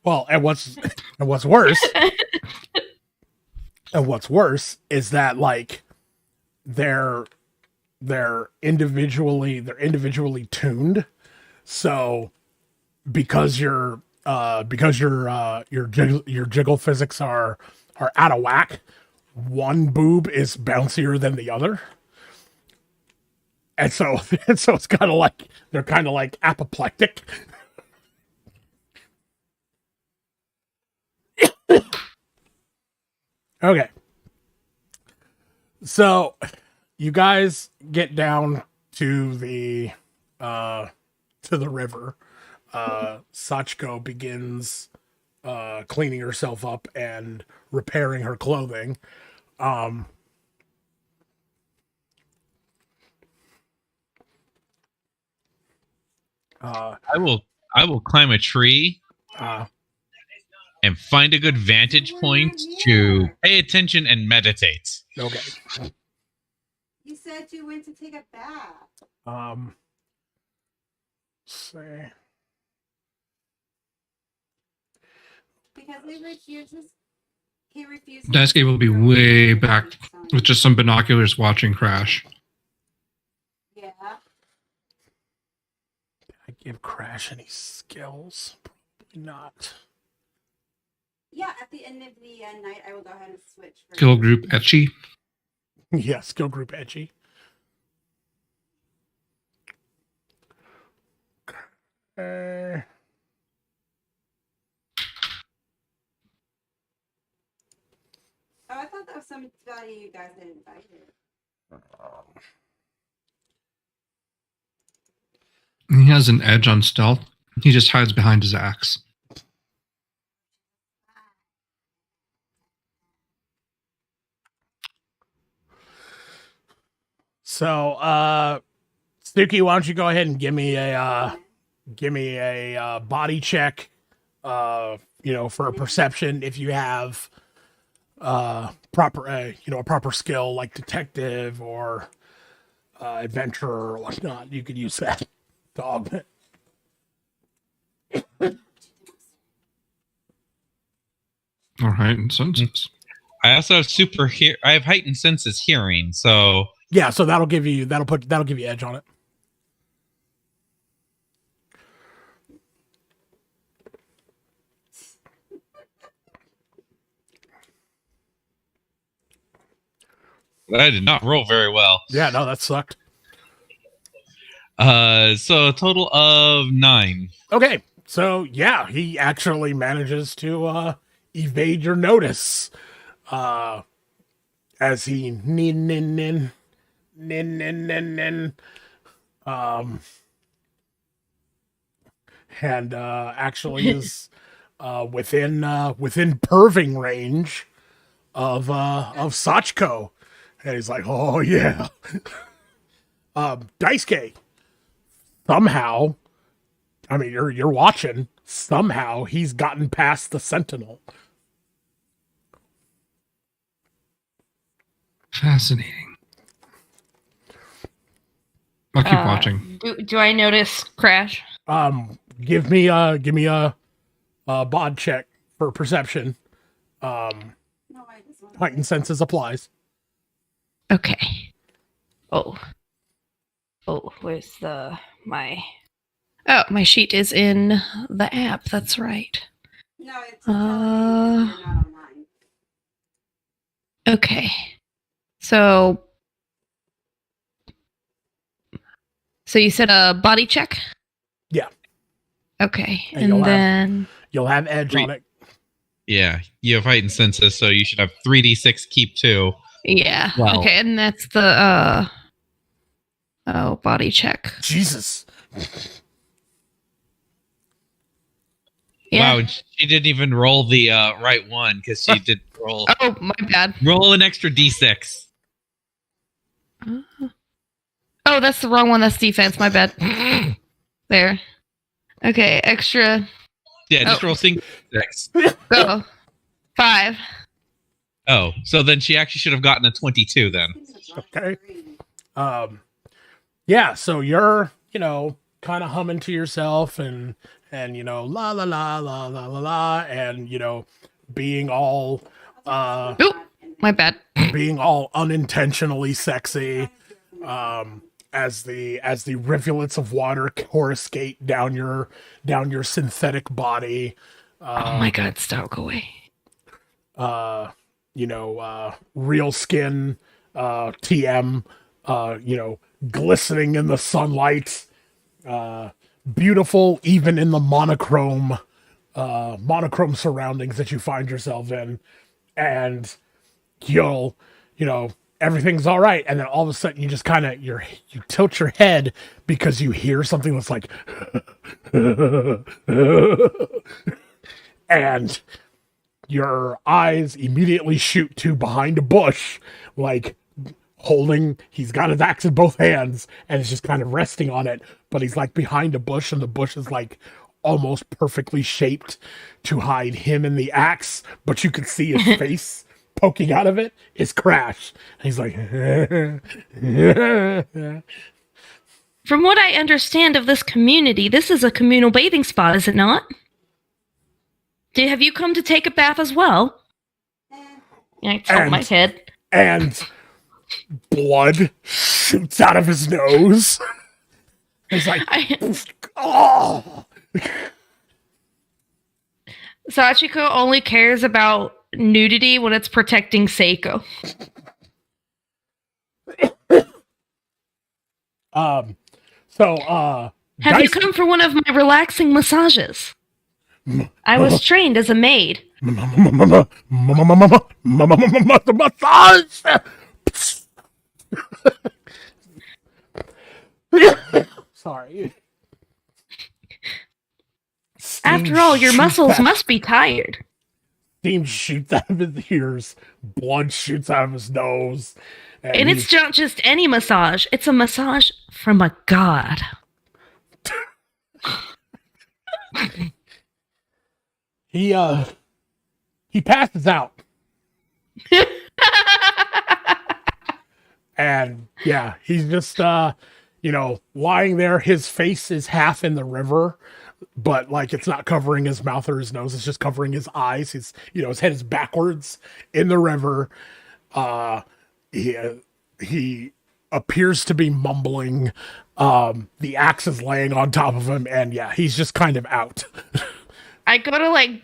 Well, and what's worse? And what's worse is that like they're individually tuned. So because your jiggle physics are out of whack, one boob is bouncier than the other. And so it's kind of like they're kind of like apoplectic. Okay. So you guys get down to the river. Sachiko begins cleaning herself up and repairing her clothing. I will climb a tree and find a good vantage point to pay attention and meditate. Okay. You said you went to take a bath. Say. Because he refuses. Daisuke will be way back with just some binoculars watching Crash. Yeah. Did I give Crash any skills? Probably not. Yeah, at the end of the night, I will go ahead and switch. Skill group Etchy. Yeah, skill group Etchy. Oh, I thought that was somebody you guys had invited. He has an edge on stealth. He just hides behind his axe. So, Suki, why don't you go ahead and give me a body check, for a perception if you have proper a proper skill like detective or adventurer or whatnot. You could use that to augment. All right, and senses. I also have I have heightened senses hearing, so yeah, so that'll give you edge on it. I did not roll very well. Yeah, no, that sucked. So a total of 9. Okay, so yeah, he actually manages to evade your notice. As he nin and actually is within perving range of Sachiko. And he's like, oh yeah. Daisuke, somehow, I mean, you're watching. Somehow he's gotten past the Sentinel. Fascinating. I'll keep watching. Do I notice Crash? Give me a bod check for perception. Heightened senses applies. Okay. Oh, where's my sheet is in the app. That's right. No, it's you're not online. Okay. So you said a body check? Yeah. Okay. And then you'll have edge on it. Yeah, you have heightened senses, so you should have 3d6 keep 2. yeah. Wow. Okay, and that's the body check. Jesus. Yeah. Wow, she didn't even roll the right one because she did roll. Oh, my bad. Roll an extra d6. Oh, that's the wrong one. That's defense. My bad. There. Okay, extra. Yeah, just roll single d6. Oh, 5. Oh, so then she actually should have gotten a 22 then. Okay. Yeah, so you're, kind of humming to yourself and la la la la la la la and being all Oop, my bad. being all unintentionally sexy as the rivulets of water coruscate down your synthetic body. Oh my god, stop, go away. Real skin, TM, glistening in the sunlight, beautiful even in the monochrome surroundings that you find yourself in, and everything's all right, and then all of a sudden you just kind of you tilt your head because you hear something that's like and your eyes immediately shoot to behind a bush, like he's got his axe in both hands and it's just kind of resting on it, but he's like behind a bush and the bush is like almost perfectly shaped to hide him and the axe, but you can see his face poking out of it is Crash. And he's like, From what I understand of this community, this is a communal bathing spot, is it not? Have you come to take a bath as well? I tilt my head. And blood shoots out of his nose. He's like, oh. Sachiko only cares about nudity when it's protecting Seiko. Have you come for one of my relaxing massages? I was trained as a maid. Massage. Sorry. After all, your muscles must be tired. Steam shoots out of his ears. Blood shoots out of his nose. And it's not just any massage. It's a massage from a god. He passes out. And yeah, he's just lying there. His face is half in the river, but like it's not covering his mouth or his nose, it's just covering his eyes. His head is backwards in the river. He appears to be mumbling. The axe is laying on top of him, and yeah, he's just kind of out. I go to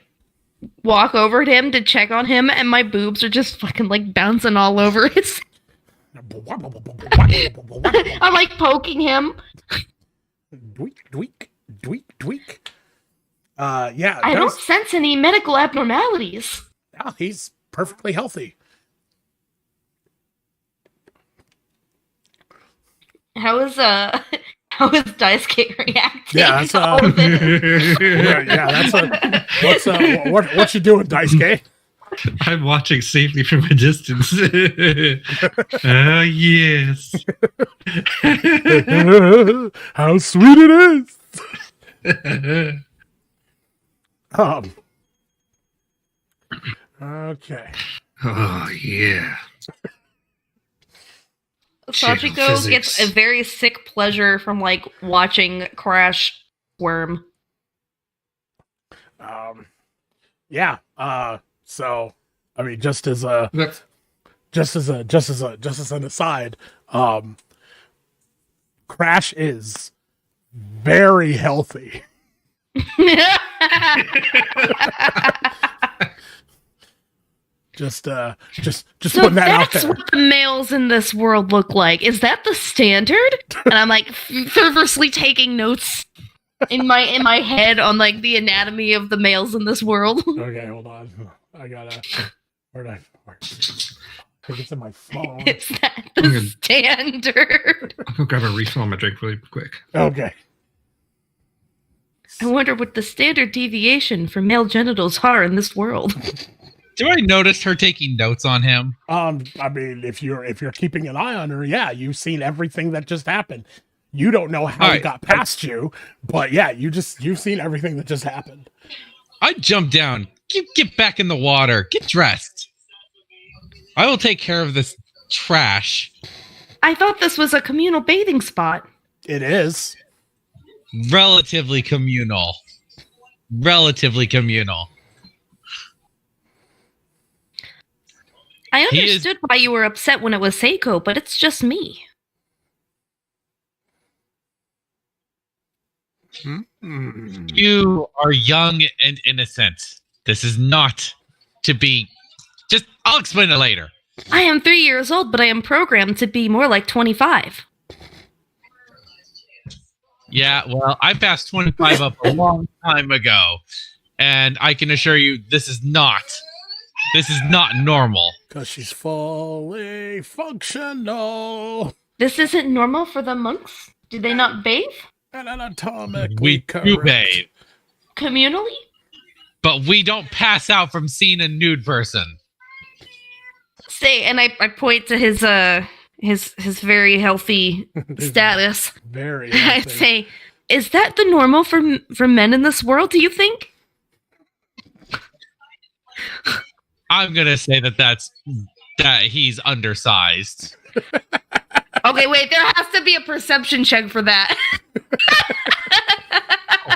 walk over to him to check on him, and my boobs are just fucking bouncing all over his. I'm poking him. Dweek. Yeah. I don't sense any medical abnormalities. No, he's perfectly healthy. How is Daisuke reacting? Yeah, that's that's what you doing, Daisuke? I'm watching safely from a distance. Oh, yes. How sweet it is. Okay. Oh, yeah. Sachiko gets a very sick pleasure from like watching Crash squirm. Yeah. So, I mean, just as an aside, Crash is very healthy. Just so putting that out there. That's what the males in this world look like. Is that the standard? And I'm like fervorously taking notes in my head on like the anatomy of the males in this world. Okay, hold on. I gotta. I think it's in my phone. Is that the standard? I'll go grab a refill on my drink really quick. Okay. I wonder what the standard deviation for male genitals are in this world. Do I notice her taking notes on him? I mean, if you're keeping an eye on her, yeah, you've seen everything that just happened. You don't know how it got past you, but yeah, you've seen everything that just happened. I jump down. Get back in the water. Get dressed. I will take care of this trash. I thought this was a communal bathing spot. It is. Relatively communal. I understood why you were upset when it was Seiko, but it's just me. You are young and innocent. This is not to be... I'll explain it later. I am 3 years old, but I am programmed to be more like 25. Yeah, well, I passed 25 up a long time ago. And I can assure you, this is not normal. Because she's fully functional. This isn't normal for the monks? Do they not bathe? And anatomically we do bathe. Communally? But we don't pass out from seeing a nude person. Say, and I point to his very healthy status. Very healthy. I say, is that the normal for men in this world, do you think? I'm gonna say that he's undersized. Okay, wait, there has to be a perception check for that.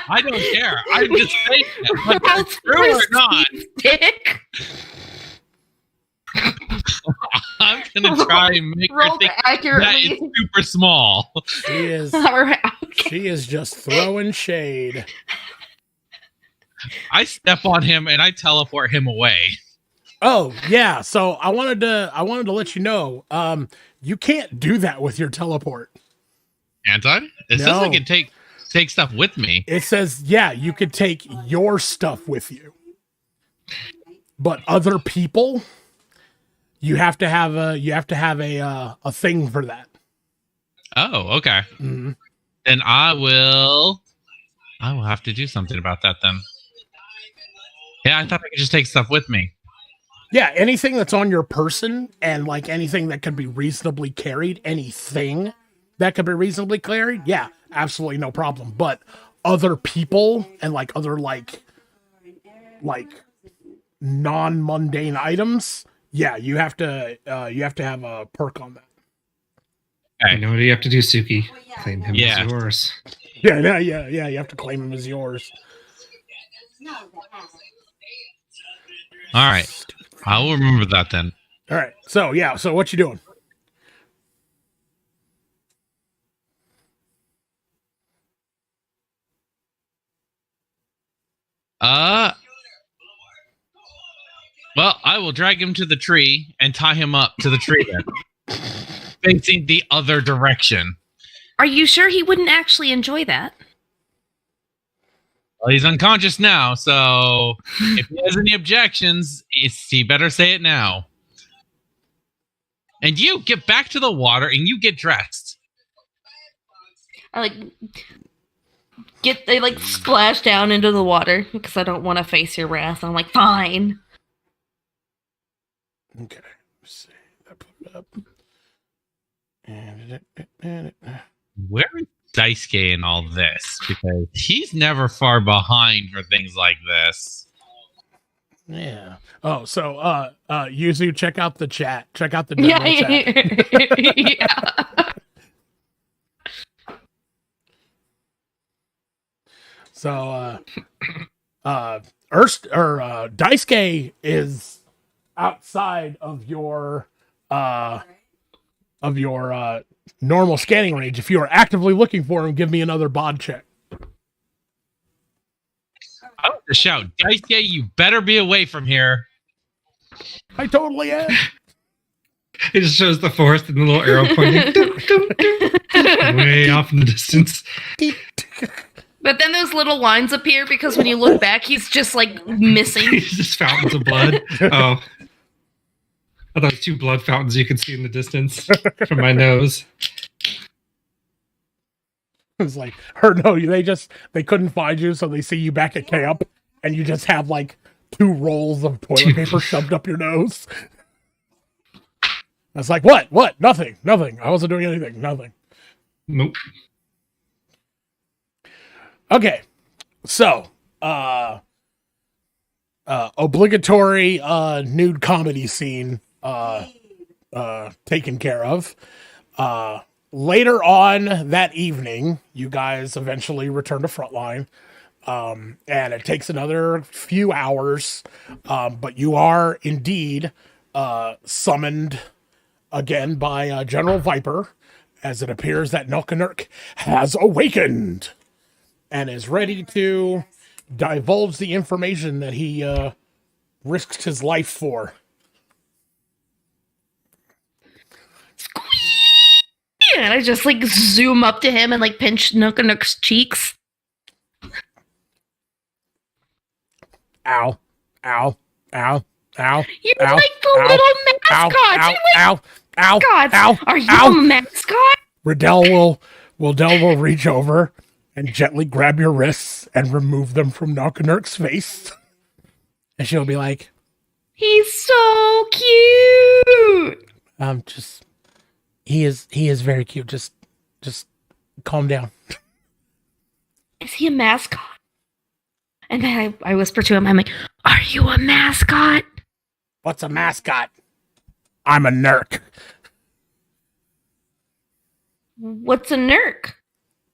I don't care. I'm just saying that. Whether it's true or not. Dick. I'm gonna try and make her think that it's super small. She is. All right, okay. She is just throwing shade. I step on him and I teleport him away. Oh yeah, so I wanted to let you know, you can't do that with your teleport. Can't I? It says I can take stuff with me. It says you could take your stuff with you, but other people, you have to have a thing for that. Oh, okay. Mm-hmm. Then I will have to do something about that then. Yeah, I thought I could just take stuff with me. Yeah, anything that's on your person and like anything that could be reasonably carried, anything that could be reasonably carried, yeah, absolutely no problem. But other people and like other like non-mundane items, yeah, you have to have a perk on that. Okay. You know what you have to do, Suki? Claim him as yours. Yeah, you have to claim him as yours. All right. I will remember that then. All right. So what you doing? Well, I will drag him to the tree and tie him up to the tree then. Facing the other direction. Are you sure he wouldn't actually enjoy that? Well, he's unconscious now, so if he has any objections, he better say it now. And you get back to the water and you get dressed. I splash down into the water because I don't want to face your wrath. I'm like, fine. Okay. Let's see. I put it up. And Where is Daisuke in all this? Because he's never far behind for things like this. yeah. Oh, so Yuzu, check out the chat. Check out the general chat. Yeah. So Daisuke is outside of your normal scanning range. If you are actively looking for him, give me another bod check. I want to shout, Daisuke, you better be away from here. I totally am. It just shows the forest and the little arrow pointing way off in the distance. But then those little lines appear because when you look back, he's just like missing. It's just fountains of blood. Oh. I thought it was 2 blood fountains you could see in the distance from my nose. It's like, or no, they couldn't find you, so they see you back at camp, and you just have like 2 rolls of toilet paper shoved up your nose. I was like, what? Nothing. I wasn't doing anything. Nothing. Nope. Okay. So, obligatory nude comedy scene taken care of. Later on that evening, you guys eventually return to Frontline, and it takes another few hours, but you are indeed summoned again by General Viper, as it appears that Nulkanurk has awakened and is ready to divulge the information that he risked his life for. And I just like zoom up to him and like pinch Nulkanurk's cheeks. Ow. Ow. Ow. Ow. You're ow, like the ow, little ow, mascot. ow, You're ow, like, ow, God, ow, are you ow. a mascot? Riddell will reach over and gently grab your wrists and remove them from Nulkanurk's face. And she'll be like, He's so cute. He is very cute. Just calm down. Is he a mascot? And then I whisper to him, I'm like, are you a mascot? What's a mascot? I'm a Nurk. What's a Nurk?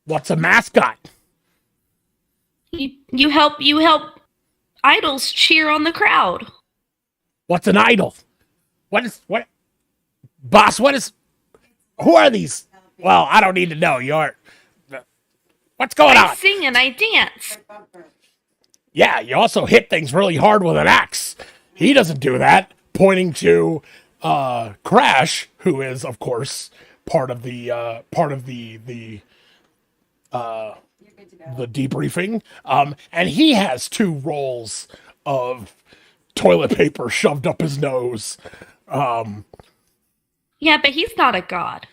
What's a mascot? You help idols cheer on the crowd. What's an idol? What? Boss, who are these? Well, I don't need to know. What's going on? I sing and I dance. Yeah, you also hit things really hard with an axe. He doesn't do that. Pointing to Crash, who is, of course, part of the debriefing. And he has 2 rolls of toilet paper shoved up his nose. Yeah, but he's not a god.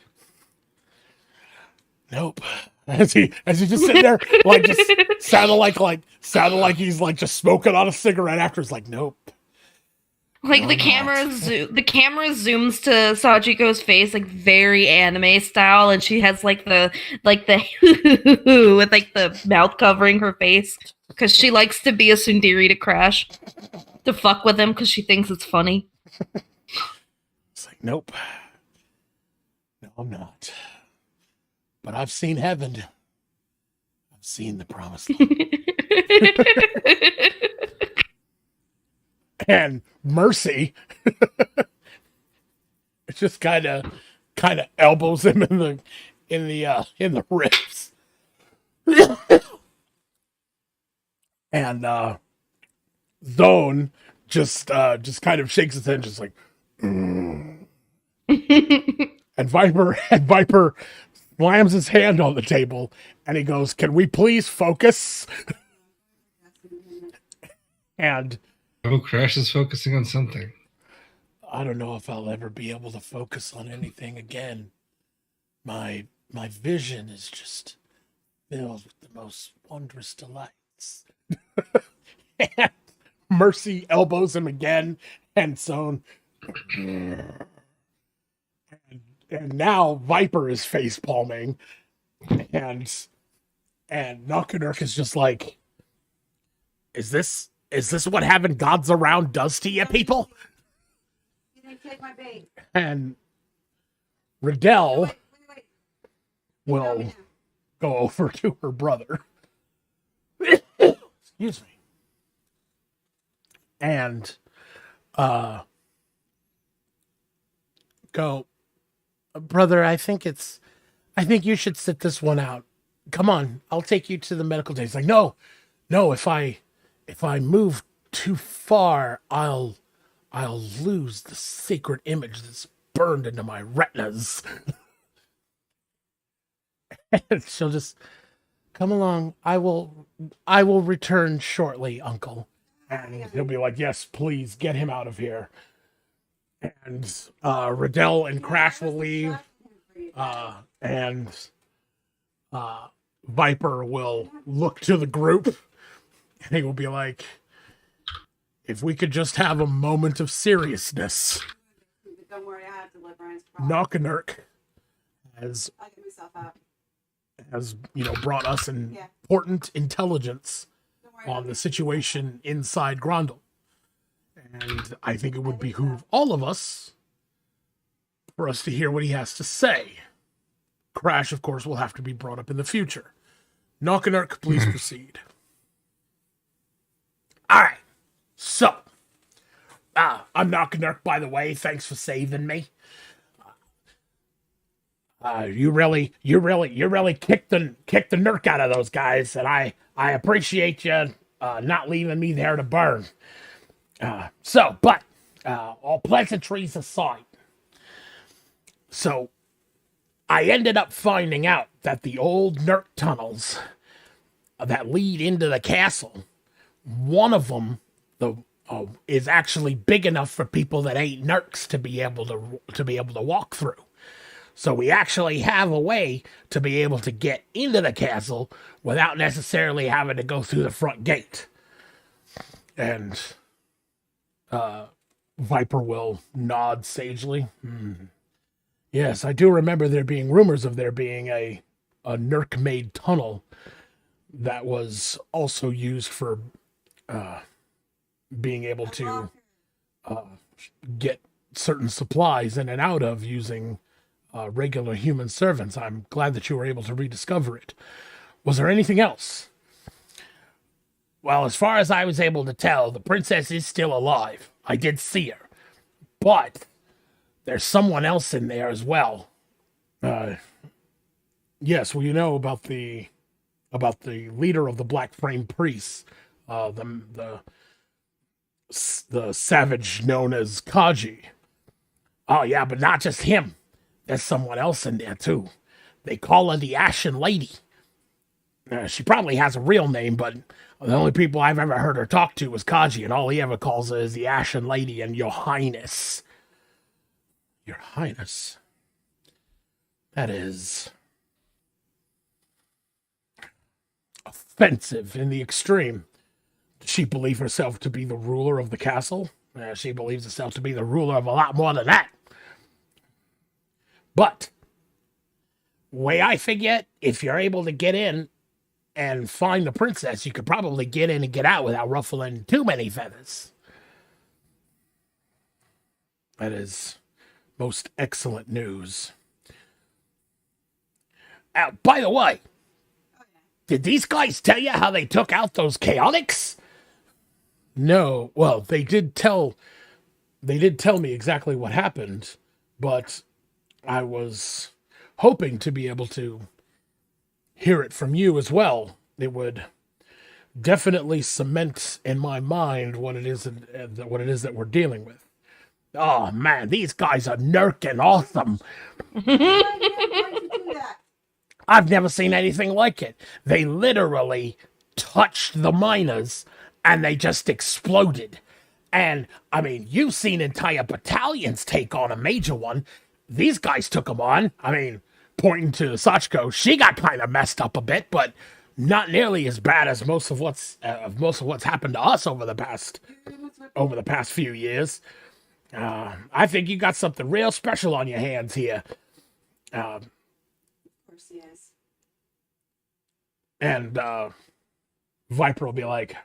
Nope. As he just sitting there, like just sounded like he's like just smoking on a cigarette after. It's like, nope. Like the camera zooms to Sajiko's face, like very anime style, and she has like the with like the mouth covering her face because she likes to be a tsundere to Crash, to fuck with him because she thinks it's funny. It's like, nope. No, I'm not. But I've seen heaven. I've seen the promised land. And Mercy it just kind of elbows him in the ribs. And Zone just kind of shakes his head, just like, and Viper slams his hand on the table and he goes, "Can we please focus?" And Crash is focusing on something. I don't know if I'll ever be able to focus on anything again. My vision is just filled with the most wondrous delights. And Mercy elbows him again, and Zone And now Viper is face palming, and Knockernurk is just like, is this what having gods around does to you people? You didn't take my bait. And Riddell Wait. will go over to her brother. Excuse me. And go, brother, I think you should sit this one out. Come on, I'll take you to the medical day. He's like, no, if I move too far, I'll lose the sacred image that's burned into my retinas. And she'll just come along. I will return shortly, Uncle. And he'll be like, yes, please get him out of here. And Riddell and Crash will leave. And Viper will look to the group, and he will be like, if we could just have a moment of seriousness. Don't worry, I have to let Brian's Knockernurk has brought us important intelligence on the situation inside Grondel. And I think it would behoove all of us for us to hear what he has to say. Crash, of course, will have to be brought up in the future. Knockernurk, please proceed. All right. So, I'm Knockernurk, by the way. Thanks for saving me. You really kicked the Nurk out of those guys, and I appreciate you not leaving me there to burn. But all pleasantries aside, so I ended up finding out that the old Nurk tunnels that lead into the castle, one of them is actually big enough for people that ain't Nurks to be able to walk through. So we actually have a way to be able to get into the castle without necessarily having to go through the front gate. And Viper will nod sagely. Yes, I do remember there being rumors of there being a Nurk-made tunnel that was also used for being able to get certain supplies in and out of using regular human servants. I'm glad that you were able to rediscover it. Was there anything else? Well, as far as I was able to tell, the princess is still alive. I did see her. But there's someone else in there as well. Yes, well, you know about the leader of the Black Frame Priests, the savage known as Kaji. Oh yeah, but not just him. There's someone else in there too. They call her the Ashen Lady. She probably has a real name, but the only people I've ever heard her talk to was Kaji, and all he ever calls her is the Ashen Lady and Your Highness. Your Highness. That is offensive in the extreme. Does she believe herself to be the ruler of the castle? She believes herself to be the ruler of a lot more than that. But, way I figure it, if you're able to get in and find the princess, you could probably get in and get out without ruffling too many feathers. That is most excellent news. By the way, did these guys tell you how they took out those chaotics? No. Well, they did tell me exactly what happened, but I was hoping to be able to hear it from you as well. It would definitely cement in my mind what it is that we're dealing with. Oh man, these guys are nerking awesome. I've never seen anything like it. They literally touched the miners and they just exploded. And I mean, you've seen entire battalions take on a major one. These guys took them on. I mean, pointing to Sachiko, she got kind of messed up a bit, but not nearly as bad as most of what's happened to us over the past few years. I think you got something real special on your hands here. Of course he is. And Viper will be like,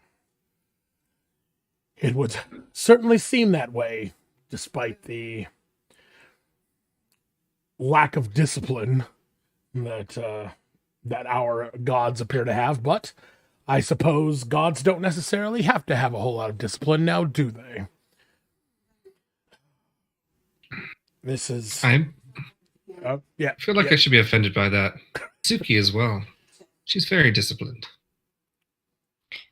it would certainly seem that way, despite the lack of discipline that that our gods appear to have. But I suppose gods don't necessarily have to have a whole lot of discipline now, do they? This is... yeah. I feel like I should be offended by that. Suki as well. She's very disciplined.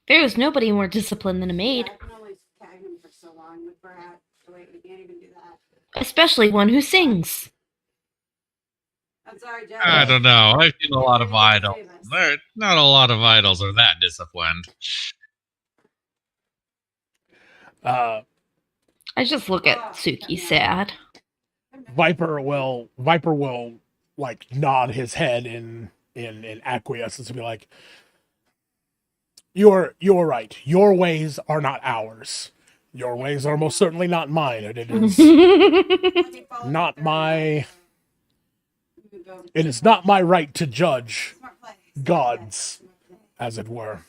There is nobody more disciplined than a maid. I can only tag him for so long with Brat. So wait, we can't even do that. Especially one who sings. I'm sorry, Jack. I don't know. I've seen a lot of idols. Not a lot of idols are that disciplined. I just look at Suki sad. Viper will like nod his head in acquiescence and be like, You're right. Your ways are not ours. Your ways are most certainly not mine, and it is not my... It is not my right to judge gods, as it were.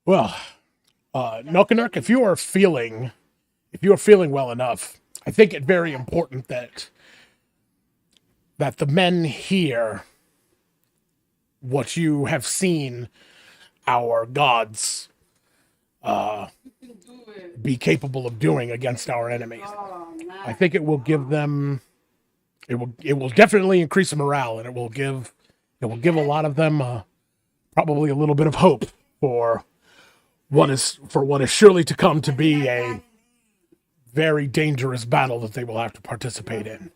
Well, Nokanurk, if you are feeling well enough, I think it very important that the men hear what you have seen our gods be capable of doing against our enemies. I think it will give them... It will definitely increase the morale, and it will give a lot of them probably a little bit of hope for what is surely to come to be a very dangerous battle that they will have to participate in.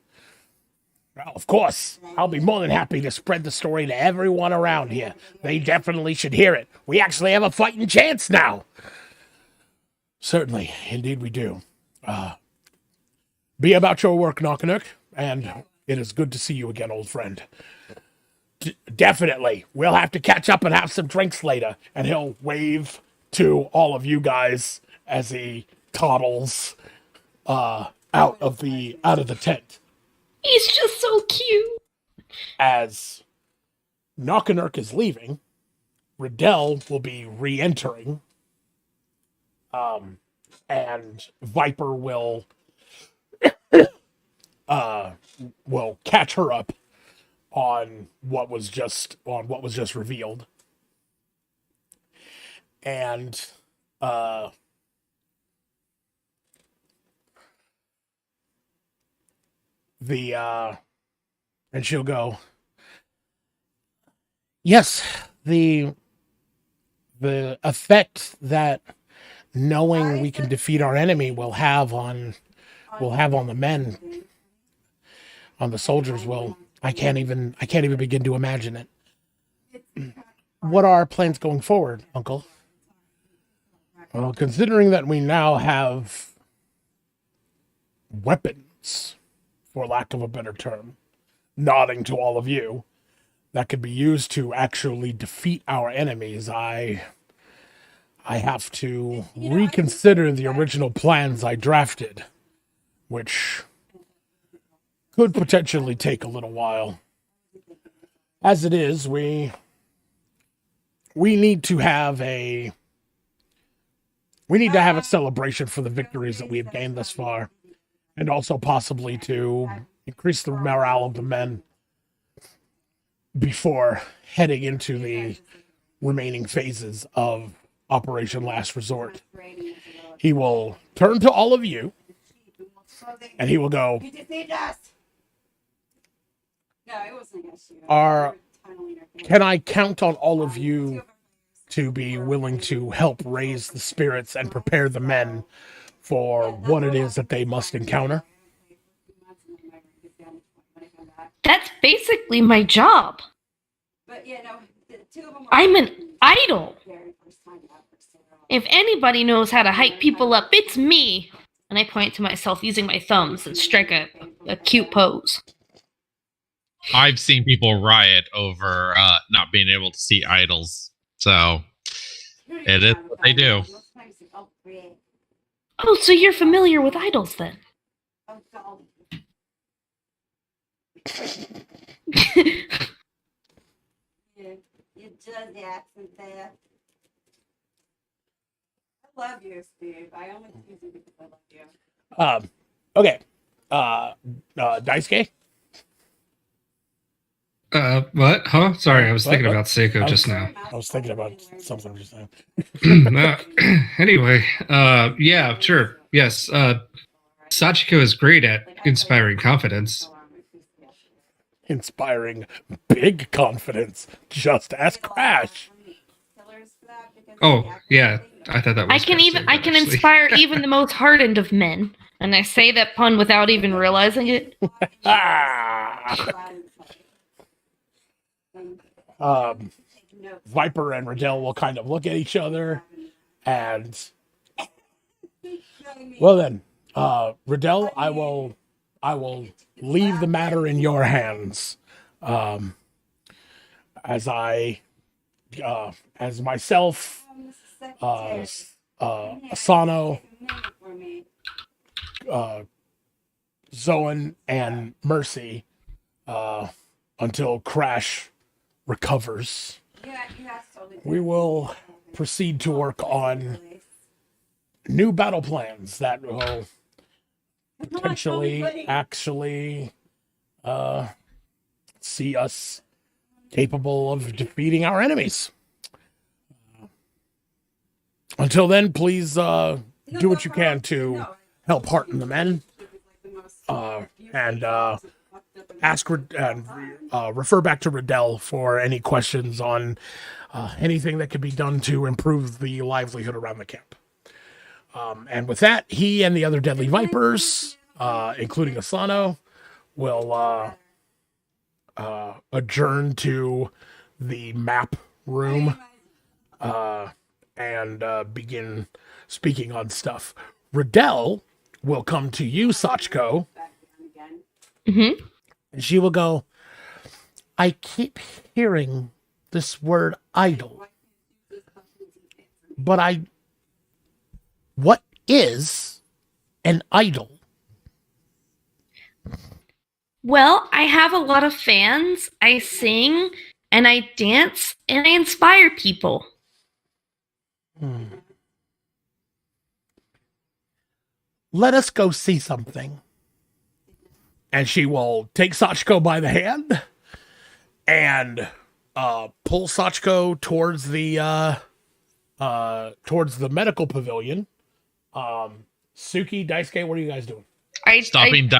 Well, of course, I'll be more than happy to spread the story to everyone around here. They definitely should hear it. We actually have a fighting chance now. Certainly, indeed we do. Be about your work, Nokanuk. And it is good to see you again, old friend. Definitely. We'll have to catch up and have some drinks later. And he'll wave to all of you guys as he toddles out of the tent. He's just so cute. As Nokanurk is leaving, Riddell will be re-entering. And Viper will catch her up on what was just revealed, and and she'll go, yes, the effect that knowing we can defeat our enemy will have on the men, on the soldiers, will... I can't even begin to imagine it. What are our plans going forward, Uncle? Well, considering that we now have weapons, for lack of a better term, nodding to all of you, that could be used to actually defeat our enemies, I have to reconsider the original plans I drafted, which could potentially take a little while. As it is, we need to have a celebration for the victories that we have gained thus far, and also possibly to increase the morale of the men before heading into the remaining phases of Operation Last Resort. He will turn to all of you, and he will go, can I count on all of you to be willing to help raise the spirits and prepare the men for what it is that they must encounter? That's basically my job. I'm an idol. If anybody knows how to hype people up, it's me. And I point to myself using my thumbs and strike a cute pose. I've seen people riot over not being able to see idols. So it is what they do. Oh, so you're familiar with idols then? Oh, God. You judge the accent there. I love you, Steve. I only choose you because I love you. Okay. Daisuke? What? Huh? Sorry, I was What? thinking about Seiko just now. I was thinking about something just now. Anyway, yeah, sure. Yes, Sachiko is great at inspiring confidence. Inspiring big confidence. Just ask Crash. Oh, yeah, I thought that was. I can inspire even the most hardened of men, and I say that pun without even realizing it. Viper and Riddell will kind of look at each other, and well then, Riddell, I will leave the matter in your hands. As myself, Asano, Zoan, and Mercy, until Crash recovers. We will proceed to work on new battle plans that will potentially actually see us capable of defeating our enemies. Until then, please do what you can to help hearten the men, and refer back to Riddell for any questions on anything that could be done to improve the livelihood around the camp. And with that, he and the other Deadly Vipers, including Asano, will adjourn to the map room and begin speaking on stuff. Riddell will come to you, Sachiko. Mm-hmm. And she will go, I keep hearing this word idol. But what is an idol? Well, I have a lot of fans. I sing and I dance and I inspire people. Let us go see something. And she will take Sachiko by the hand and pull Sachiko towards the medical pavilion. Suki, Daisuke, what are you guys doing? Stopping,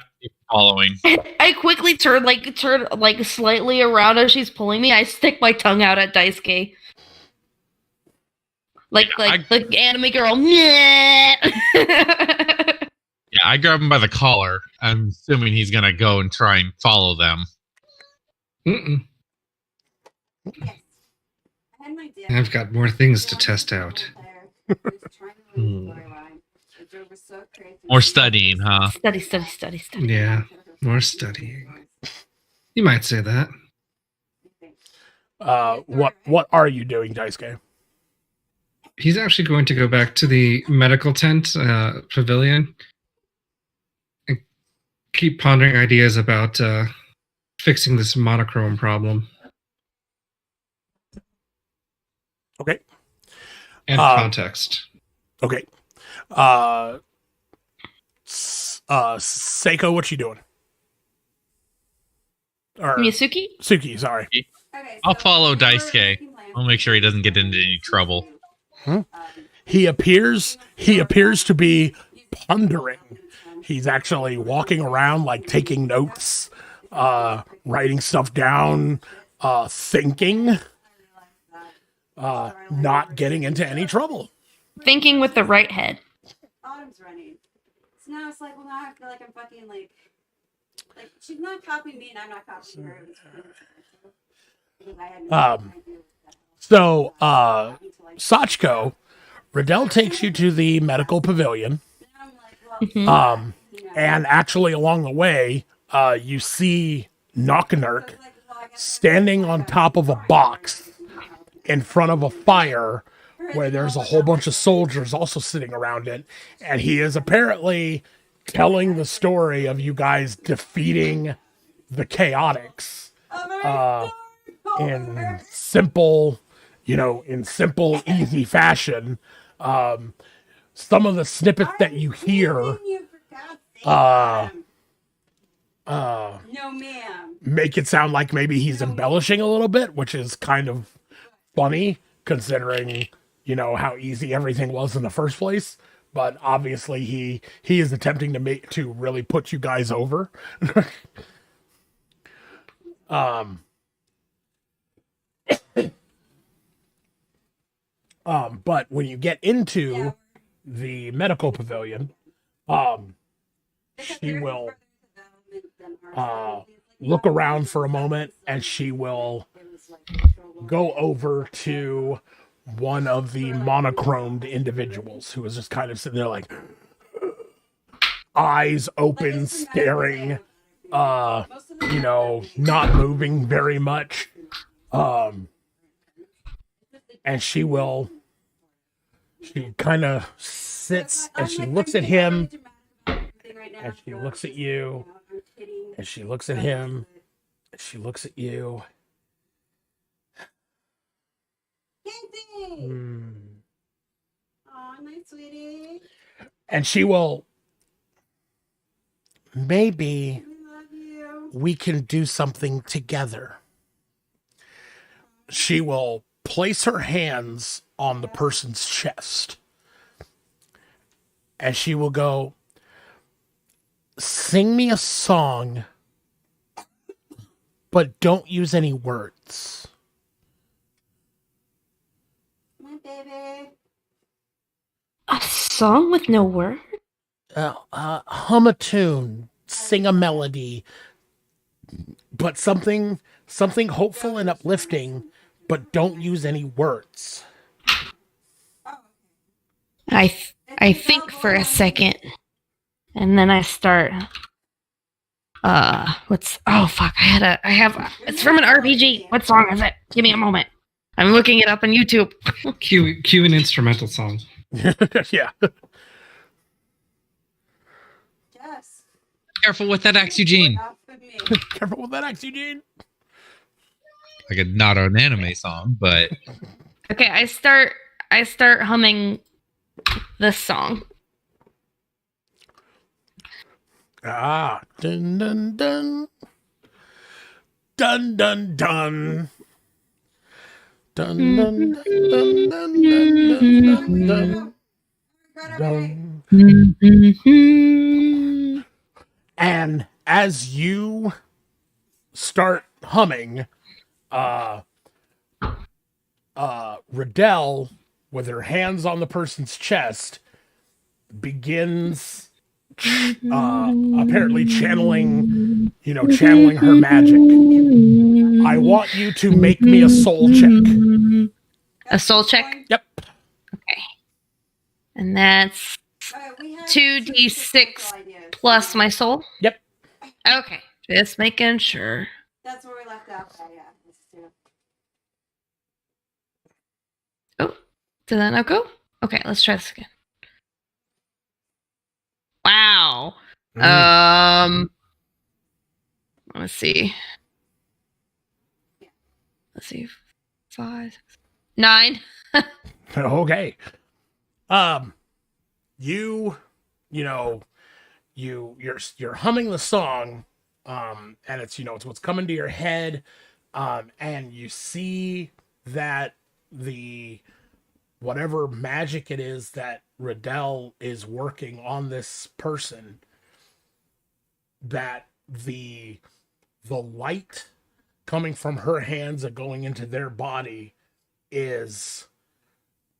following. I quickly turn slightly around as she's pulling me. I stick my tongue out at Daisuke. Like anime girl. Yeah, I grab him by the collar. I'm assuming he's gonna go and try and follow them. I've got more things to test out. More studying, huh? Study. Yeah, more studying. You might say that. What are you doing, Daisuke? He's actually going to go back to the medical tent pavilion and keep pondering ideas about fixing this monochrome problem. Okay. And context. Okay. Seiko, what you doing? Or Miyasuki? Suki, sorry. I'll follow Daisuke. I'll make sure he doesn't get into any trouble. He appears to be pondering. He's actually walking around, like taking notes, writing stuff down, thinking, not getting into any trouble. Thinking with the right head. Autumn's running. So now it's like, well, now I feel like I'm fucking like she's not copying me and I'm not copying her. So, Sachiko, Riddell takes you to the medical pavilion. And actually along the way, you see Knocknurk standing on top of a box in front of a fire where there's a whole bunch of soldiers also sitting around it, and he is apparently telling the story of you guys defeating the Chaotix in simple, easy fashion. Some of the snippets that you hear no, ma'am. make it sound like maybe he's embellishing a little bit, which is kind of funny considering, how easy everything was in the first place. But obviously he is attempting to really put you guys over. But when you get into the medical pavilion, she will look around for a moment, and she will go over to one of the monochromed individuals who is just kind of sitting there like eyes open, staring, not moving very much. And she kind of sits and she looks at him, and she looks at you, and she looks at him, and she looks at you. Oh, nice, sweetie. And she will, maybe we can do something together. She will place her hands on the person's chest, and she will go, sing me a song, but don't use any words. My baby. A song with no word? Hum a tune, sing a melody, but something hopeful and uplifting, but don't use any words. I think for a second, and then I start. It's from an RPG. What song is it? Give me a moment. I'm looking it up on YouTube. Cue an instrumental song. Yeah. Jess. Careful with that axe, Eugene. Off with me. Careful with that axe, Eugene. Like not an anime song, but Okay, I start humming this song. Dun dun dun. Dun dun dun. Dun dun dun dun dun dun dun dun. And as you start humming, Riddell, with her hands on the person's chest, begins apparently channeling her magic. I want you to make me a soul check. A soul check? Yep. Okay. And that's 2d6 plus my soul? Yep. Okay. Just making sure. That's where we left out. Yeah. Oh, did that not go? Okay, let's try this again. Wow. Let's see. 5, 6, 9. Okay. You're humming the song, and it's what's coming to your head, and you see that the whatever magic it is that Riddell is working on this person, that the light coming from her hands and going into their body is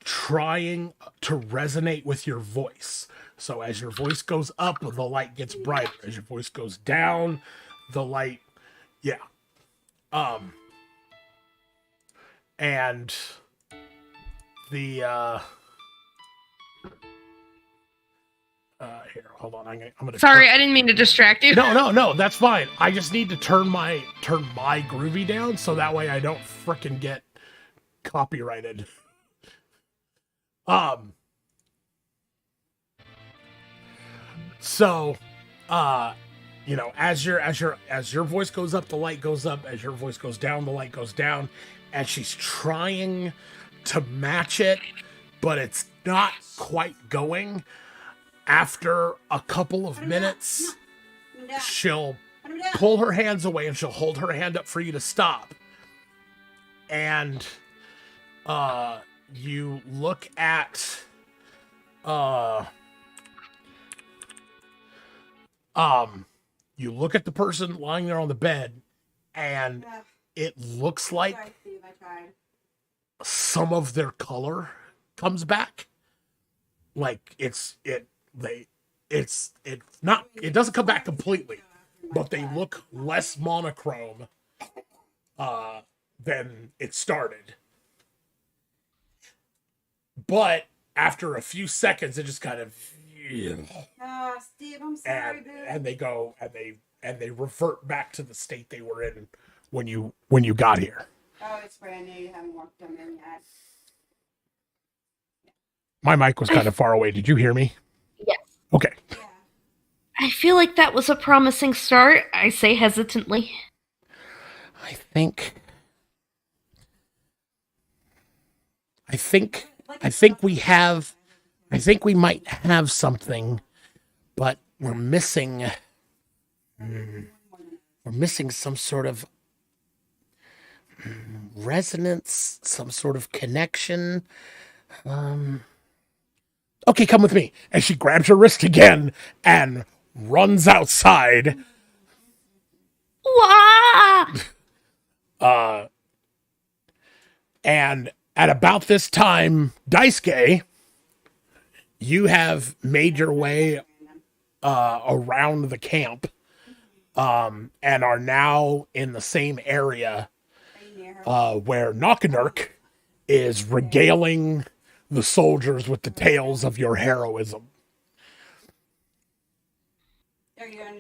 trying to resonate with your voice. So as your voice goes up, the light gets brighter. As your voice goes down, the light, and the here, hold on. I'm gonna. Sorry, I didn't mean to distract you. No, that's fine. I just need to turn my groovy down so that way I don't frickin' get copyrighted. So, you know, as your voice goes up, the light goes up. As your voice goes down, the light goes down. And she's trying to match it, but it's not quite going. After a couple of minutes, she'll pull her hands away and she'll hold her hand up for you to stop. And you look at you look at the person lying there on the bed, and it looks like some of their color comes back. Like it doesn't come back completely, but they look less monochrome than it started. But after a few seconds, it just kind of Steve, I'm sorry, dude. and they go and they revert back to the state they were in when you got here. Oh, it's brand new. You haven't walked them in yet. My mic was kind of far away. Did you hear me? Yes. Okay. Yeah. I feel like that was a promising start, I say hesitantly. I think we might have something, but we're missing some sort of resonance, some sort of connection. Okay, come with me. And she grabs her wrist again and runs outside. Wah! And at about this time, Daisuke, you have made your way around the camp and are now in the same area where Knock'n'Urk is regaling the soldiers with the tales of your heroism.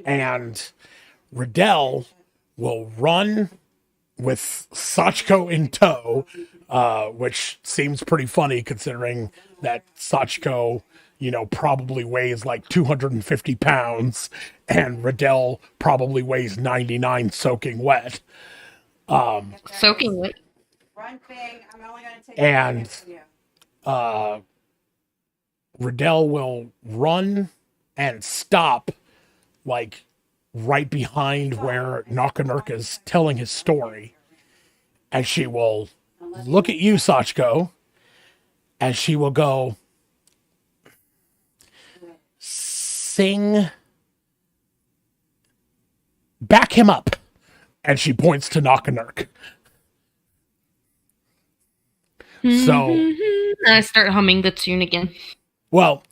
And Riddell will run with Sachiko in tow, which seems pretty funny considering that Sachiko, you know, probably weighs like 250 pounds and Riddell probably weighs 99 soaking wet. Soaking wet. Run big. I'm only going to take And Riddell will run and stop like right behind where Knock'n'Urk is telling his story. And she will look at you, Sachiko, and she will go, sing, back him up. And she points to Knock'n'Urk. So I start humming the tune again. Well,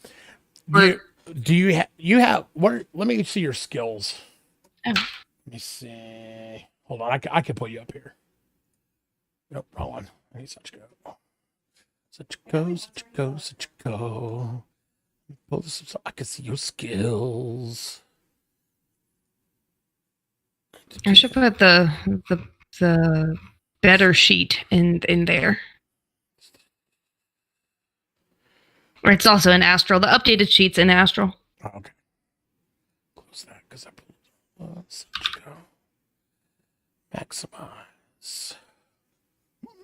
you have what? Let me see your skills. Oh. Let me see. Hold on, I can put you up here. Nope, wrong one. I need Sachiko. Sachiko. Pull this up so I can see your skills. I should put the better sheet in there. Or it's also in Astral. The updated sheet's in Astral. Oh, okay. Close that because I pulled. Sachiko.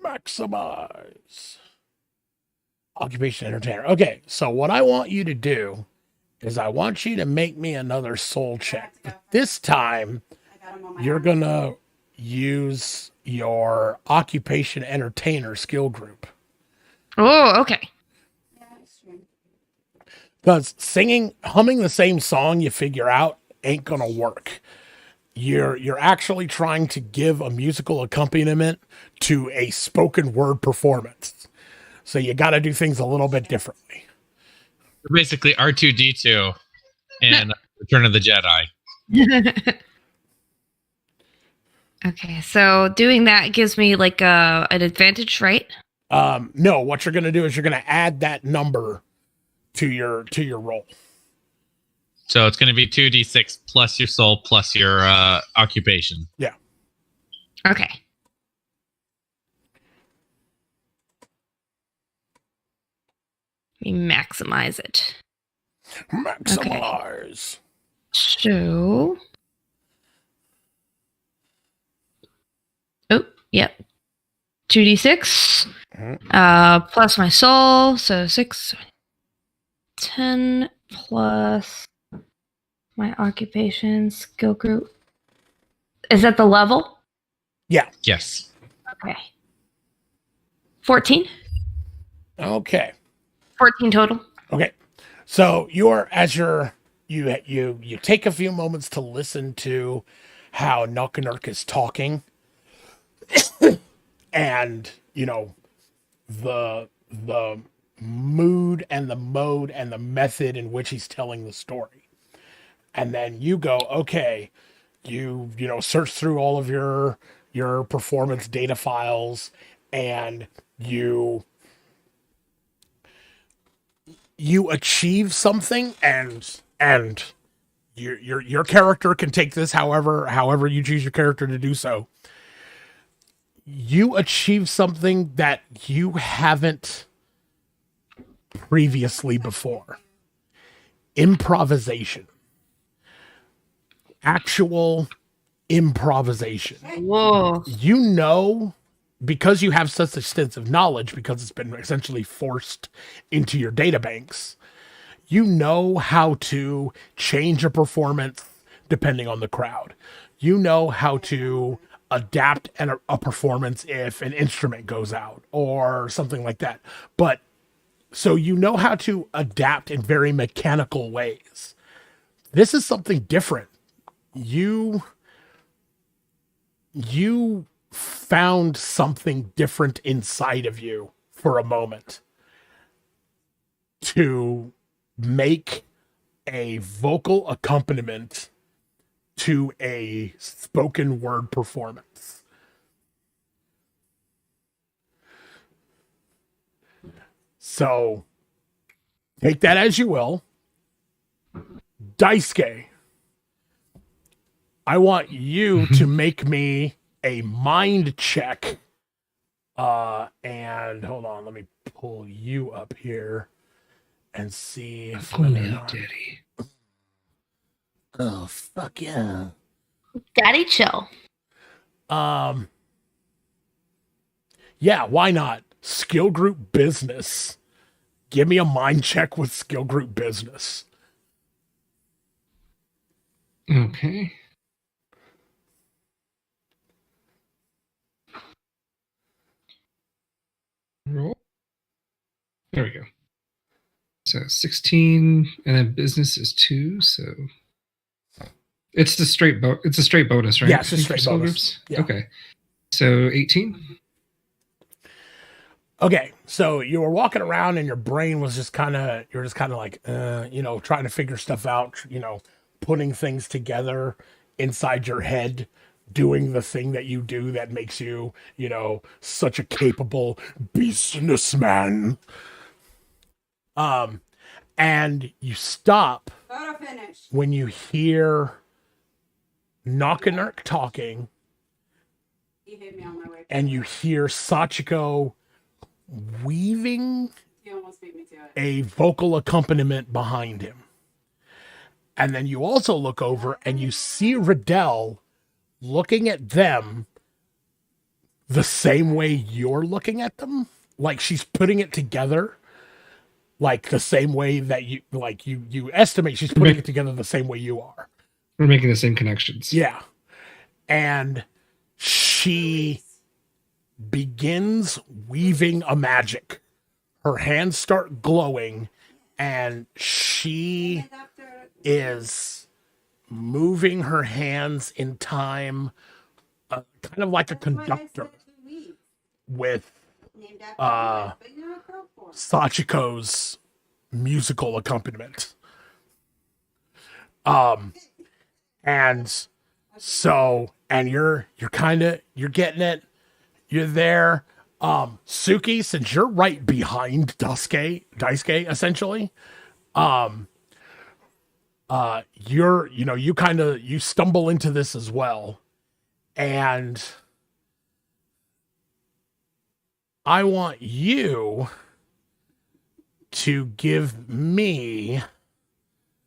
Maximize. Occupation entertainer. Okay, so what I want you to do is I want you to make me another soul check. But this time, you're going to use your occupation entertainer skill group. Oh, okay. Because humming the same song you figure out ain't going to work. You're actually trying to give a musical accompaniment to a spoken word performance. So you got to do things a little bit differently. Basically R2-D2 and Return of the Jedi. Okay, so doing that gives me like an advantage, right? No, what you're going to do is you're going to add that number to your roll. So it's going to be 2d6 plus your soul plus your occupation. Yeah. Okay. Let me maximize it. Maximize. Okay. So. Oh, yep. 2d6. Plus my soul. So 6. 10 plus my occupation skill group. Is that the level? Yeah. Yes. Okay. 14. Okay. 14 total. Okay. So you take a few moments to listen to how Nulkanurk is talking. And, the mood and the mode and the method in which he's telling the story. And then you go, okay, you search through all of your performance data files, and you achieve something, and your character can take this however you choose your character to do so. You achieve something that you haven't previously before. Improvisation. Actual improvisation. Whoa. Because you have such extensive knowledge, because it's been essentially forced into your databanks, you know how to change a performance depending on the crowd. You know how to adapt a performance if an instrument goes out or something like that. But so you know how to adapt in very mechanical ways. This is something different. You found something different inside of you for a moment to make a vocal accompaniment to a spoken word performance. So take that as you will. Daisuke, I want you to make me a mind check. And hold on, let me pull you up here and see if Daddy. Oh, fuck yeah. Daddy chill. Yeah, why not? Skill group business. Give me a mind check with skill group business. Okay. Roll. There we go. So 16, and then business is 2, so it's a straight bonus, right? Yeah, it's a straight bonus. Groups? Yeah. Okay. So 18. Okay, so you were walking around and your brain was just kind of, like, trying to figure stuff out, putting things together inside your head, doing the thing that you do that makes you, such a capable businessman. And you stop when you hear Nulkanurk talking, and you hear Sachiko weaving a vocal accompaniment behind him. And then you also look over and you see Riddell looking at them the same way you're looking at them. Like she's putting it together, like the same way that you estimate she's putting it together the same way you are. We're making the same connections. Yeah. And she begins weaving a magic. Her hands start glowing, and she is moving her hands in time, kind of like a conductor with Sachiko's musical accompaniment. And so, and you're getting it. You're there. Suki, since you're right behind Daisuke, essentially, you stumble into this as well. And I want you to give me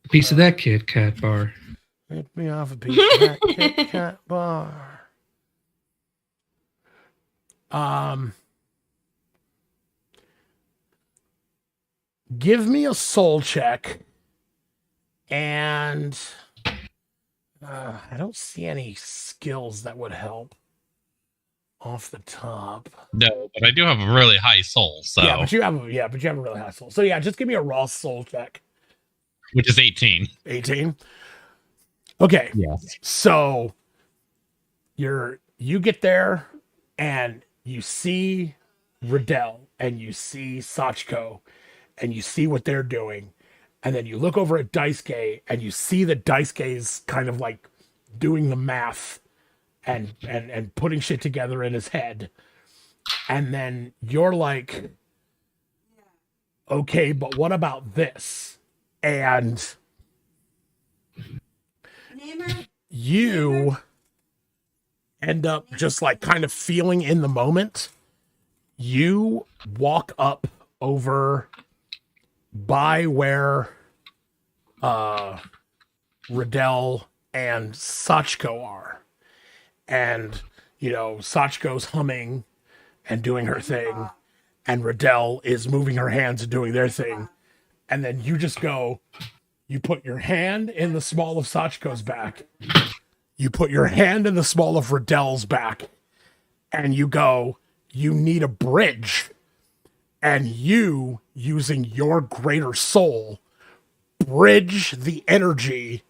a piece of that Kit Kat bar. Rip me off a piece of that Kit Kat bar. Give me a soul check, and I don't see any skills that would help off the top. No, but I do have a really high soul, so Yeah, but you have a really high soul. So yeah, just give me a raw soul check. which is 18. 18. Okay. Yes. So you get there and you see Riddell and you see Sachiko and you see what they're doing. And then you look over at Daisuke and you see that Daisuke's kind of like doing the math and putting shit together in his head. And then you're like, okay, but what about this? And you end up just like kind of feeling in the moment. You walk up over by where Riddell and Sachiko are. And, you know, Sachiko's humming and doing her thing. And Riddell is moving her hands and doing their thing. And then you just go, you put your hand in the small of Sachiko's back. You put your hand in the small of Riddell's back. And you go, you need a bridge. And you, using your greater soul, bridge the energy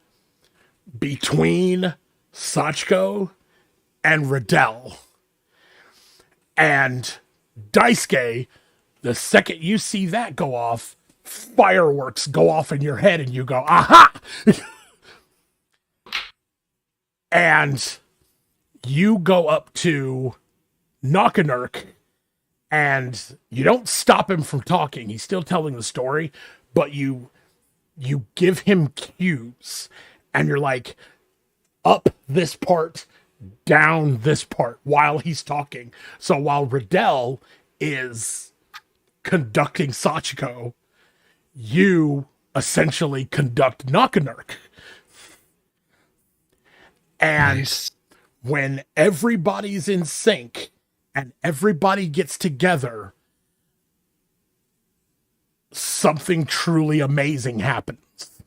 between Sachiko and Riddell. And Daisuke, the second you see that go off, fireworks go off in your head and you go, aha! And you go up to Knock-a-Nurk and you don't stop him from talking. He's still telling the story, but you give him cues and you're like, up this part, down this part while he's talking. So while Riddell is conducting Sachiko, you essentially conduct Knock-a-Nurk. And nice. When everybody's in sync and everybody gets together, something truly amazing happens.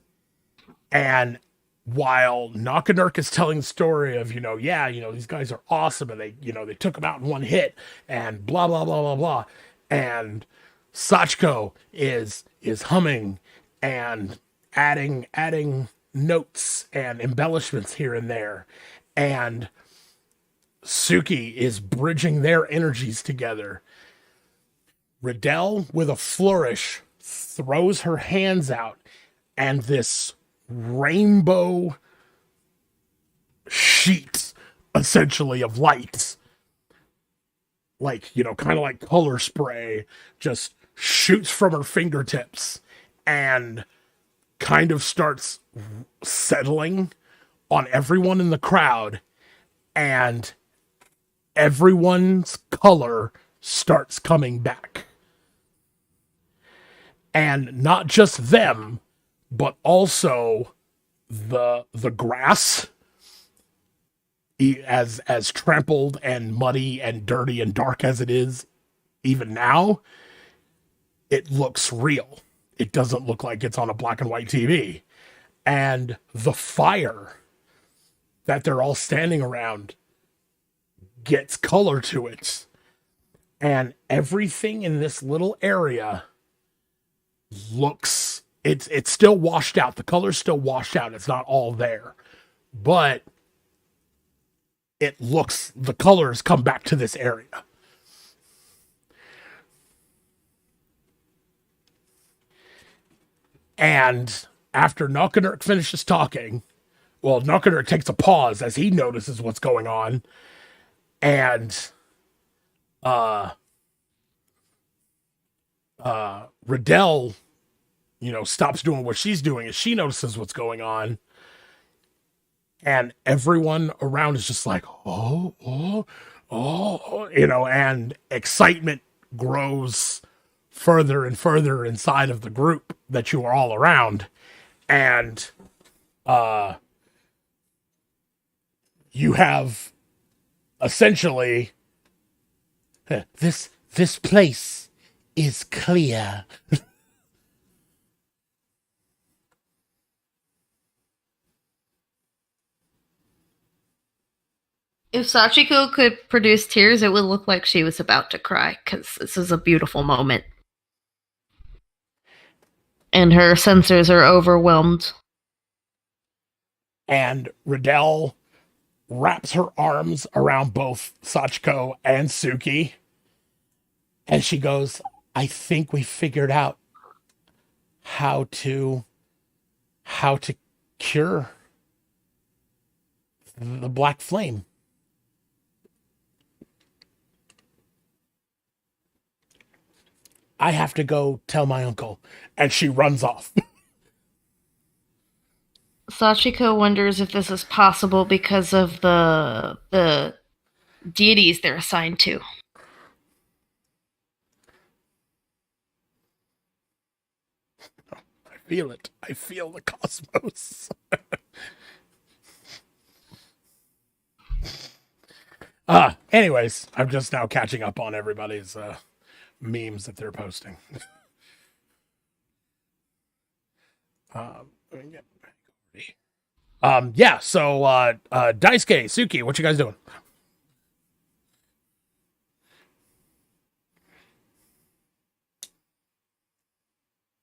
And while Knock-a-Nurk is telling the story of, these guys are awesome and they took him out in one hit and blah, blah, blah, blah, blah. And Sachiko is humming and adding notes and embellishments here and there. And Suki is bridging their energies together. Riddell, with a flourish, throws her hands out and this rainbow sheet, essentially, of lights, like, kind of like color spray, just shoots from her fingertips and kind of starts settling on everyone in the crowd, and everyone's color starts coming back. And not just them, but also the grass, as trampled and muddy and dirty and dark as it is, even now, it looks real. It doesn't look like it's on a black and white TV. And the fire that they're all standing around gets color to it. And everything in this little area looks, it's still washed out. The color's still washed out. It's not all there. But it looks, the colors come back to this area. And after Knock-a-Nurk finishes talking, well, Knock-a-Nurk takes a pause as he notices what's going on. And Riddell, stops doing what she's doing as she notices what's going on. And everyone around is just like, and excitement grows further and further inside of the group that you are all around. And you have essentially this place is clear. If Sachiko could produce tears, it would look like she was about to cry, because this is a beautiful moment. And her sensors are overwhelmed. And Riddell wraps her arms around both Sachiko and Suki. And she goes, I think we figured out how to cure the black flame. I have to go tell my uncle. And she runs off. Sachiko wonders if this is possible because of the deities they're assigned to. I feel it. I feel the cosmos. Anyways, I'm just now catching up on everybody's memes that they're posting. Yeah, so Daisuke, Suki, what you guys doing?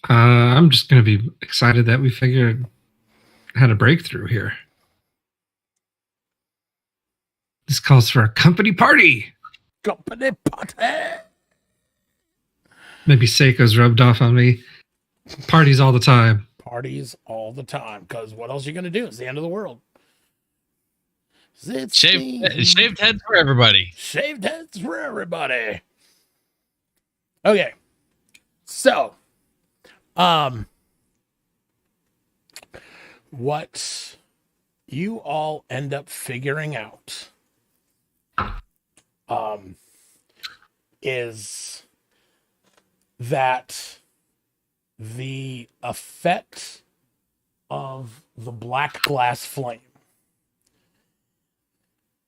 I'm just going to be excited that we figured had a breakthrough here. This calls for a company party. Company party. Maybe Seiko's rubbed off on me. Parties all the time. Parties all the time. Because what else are you going to do? It's the end of the world. Shaved heads for everybody. Shaved heads for everybody. Okay. So, what you all end up figuring out is that the effect of the black glass flame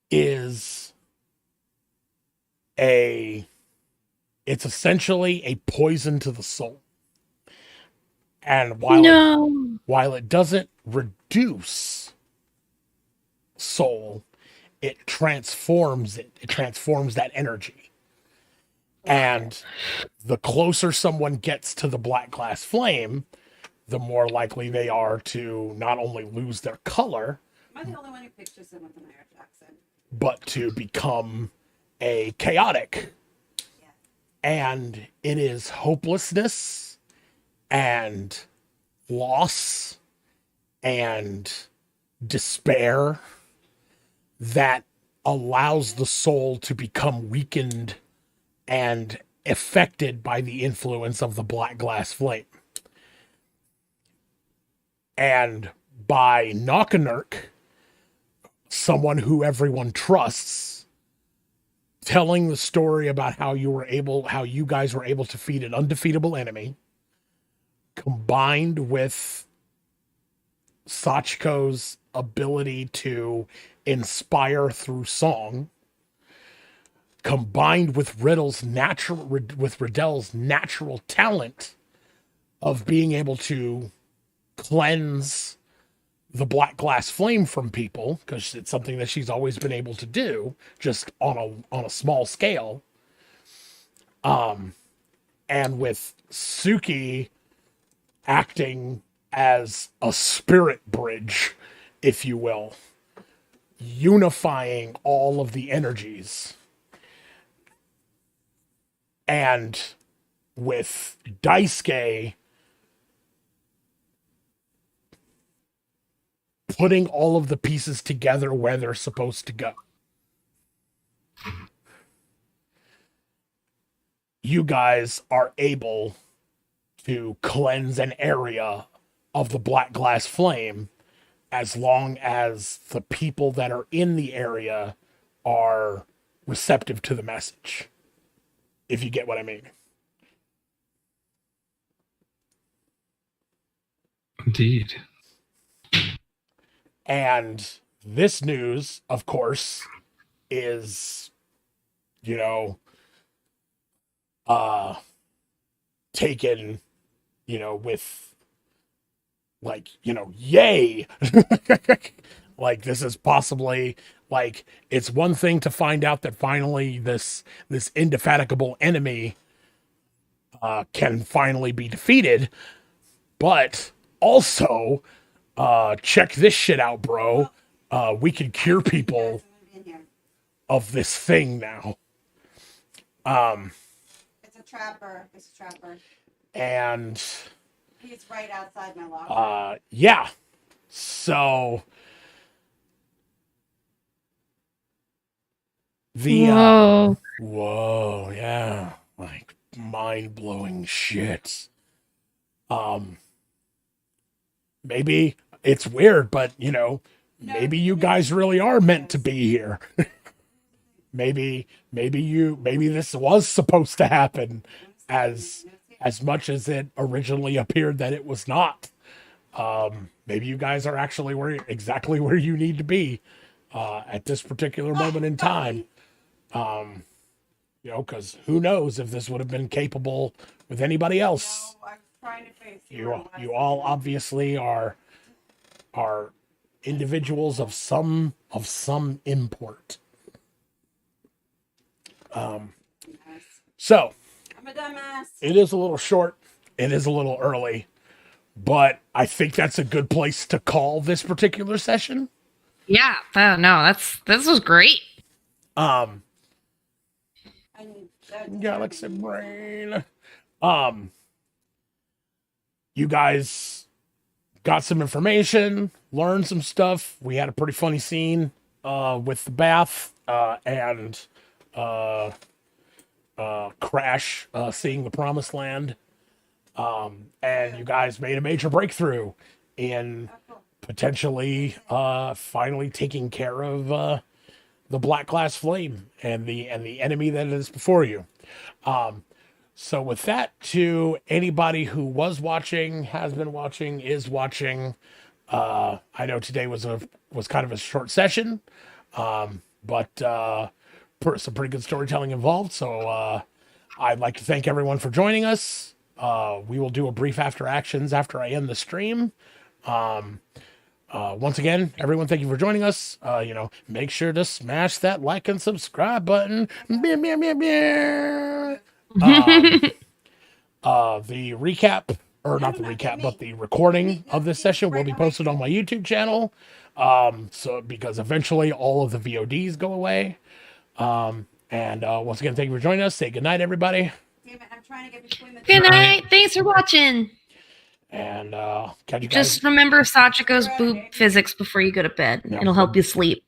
is it's essentially a poison to the soul. And while it doesn't reduce soul, it transforms it. It transforms that energy. And the closer someone gets to the black glass flame, the more likely they are to not only lose their color, Am I the only one who pictures him with an Irish accent? But to become a chaotic. Yeah. And it is hopelessness and loss and despair that allows the soul to become weakened and affected by the influence of the black glass flame. And by Knockanurk, someone who everyone trusts, telling the story about how you guys were able to defeat an undefeatable enemy, combined with Sachiko's ability to inspire through song, combined with Riddell's natural talent of being able to cleanse the black glass flame from people, because it's something that she's always been able to do, just on a small scale. And with Suki acting as a spirit bridge, if you will, unifying all of the energies. And with Daisuke putting all of the pieces together where they're supposed to go. You guys are able to cleanse an area of the black glass flame as long as the people that are in the area are receptive to the message. If you get what I mean. Indeed. And this news, of course, is, taken, with yay. Like, this is possibly, like, it's one thing to find out that finally this indefatigable enemy can finally be defeated, but also check this shit out, bro. We can cure people of this thing now. It's a trapper. And he's right outside my locker. Yeah. So whoa, yeah, like mind-blowing shit. Maybe it's weird, but maybe you guys really are meant to be here. maybe this was supposed to happen, as much as it originally appeared that it was not. Maybe you guys are actually exactly where you need to be at this particular moment in time. Because who knows if this would have been capable with anybody else. No, I was trying to face You all obviously are individuals of some import. So I'm a dumbass. it is a little short. It is a little early, but I think that's a good place to call this particular session. Yeah, no, this was great. Galaxy Brain. You guys got some information, learned some stuff. We had a pretty funny scene with the bath and Crash seeing the promised land. And you guys made a major breakthrough in potentially finally taking care of the Black Glass Flame and the enemy that is before you. So with that, to anybody who was watching, has been watching, is watching, I know today was kind of a short session, but some pretty good storytelling involved. So I'd like to thank everyone for joining us. We will do a brief after actions after I end the stream. Once again, everyone, thank you for joining us. Make sure to smash that like and subscribe button. The recap, or not the recap, but the recording of this session will be posted on my YouTube channel. So because eventually all of the VODs go away. And once again, thank you for joining us. Say goodnight, everybody. Damn it, I'm trying to get between the Good night. Thanks for watching. And catch you guys. Just remember Sachiko's boob physics before you go to bed. It'll help you sleep.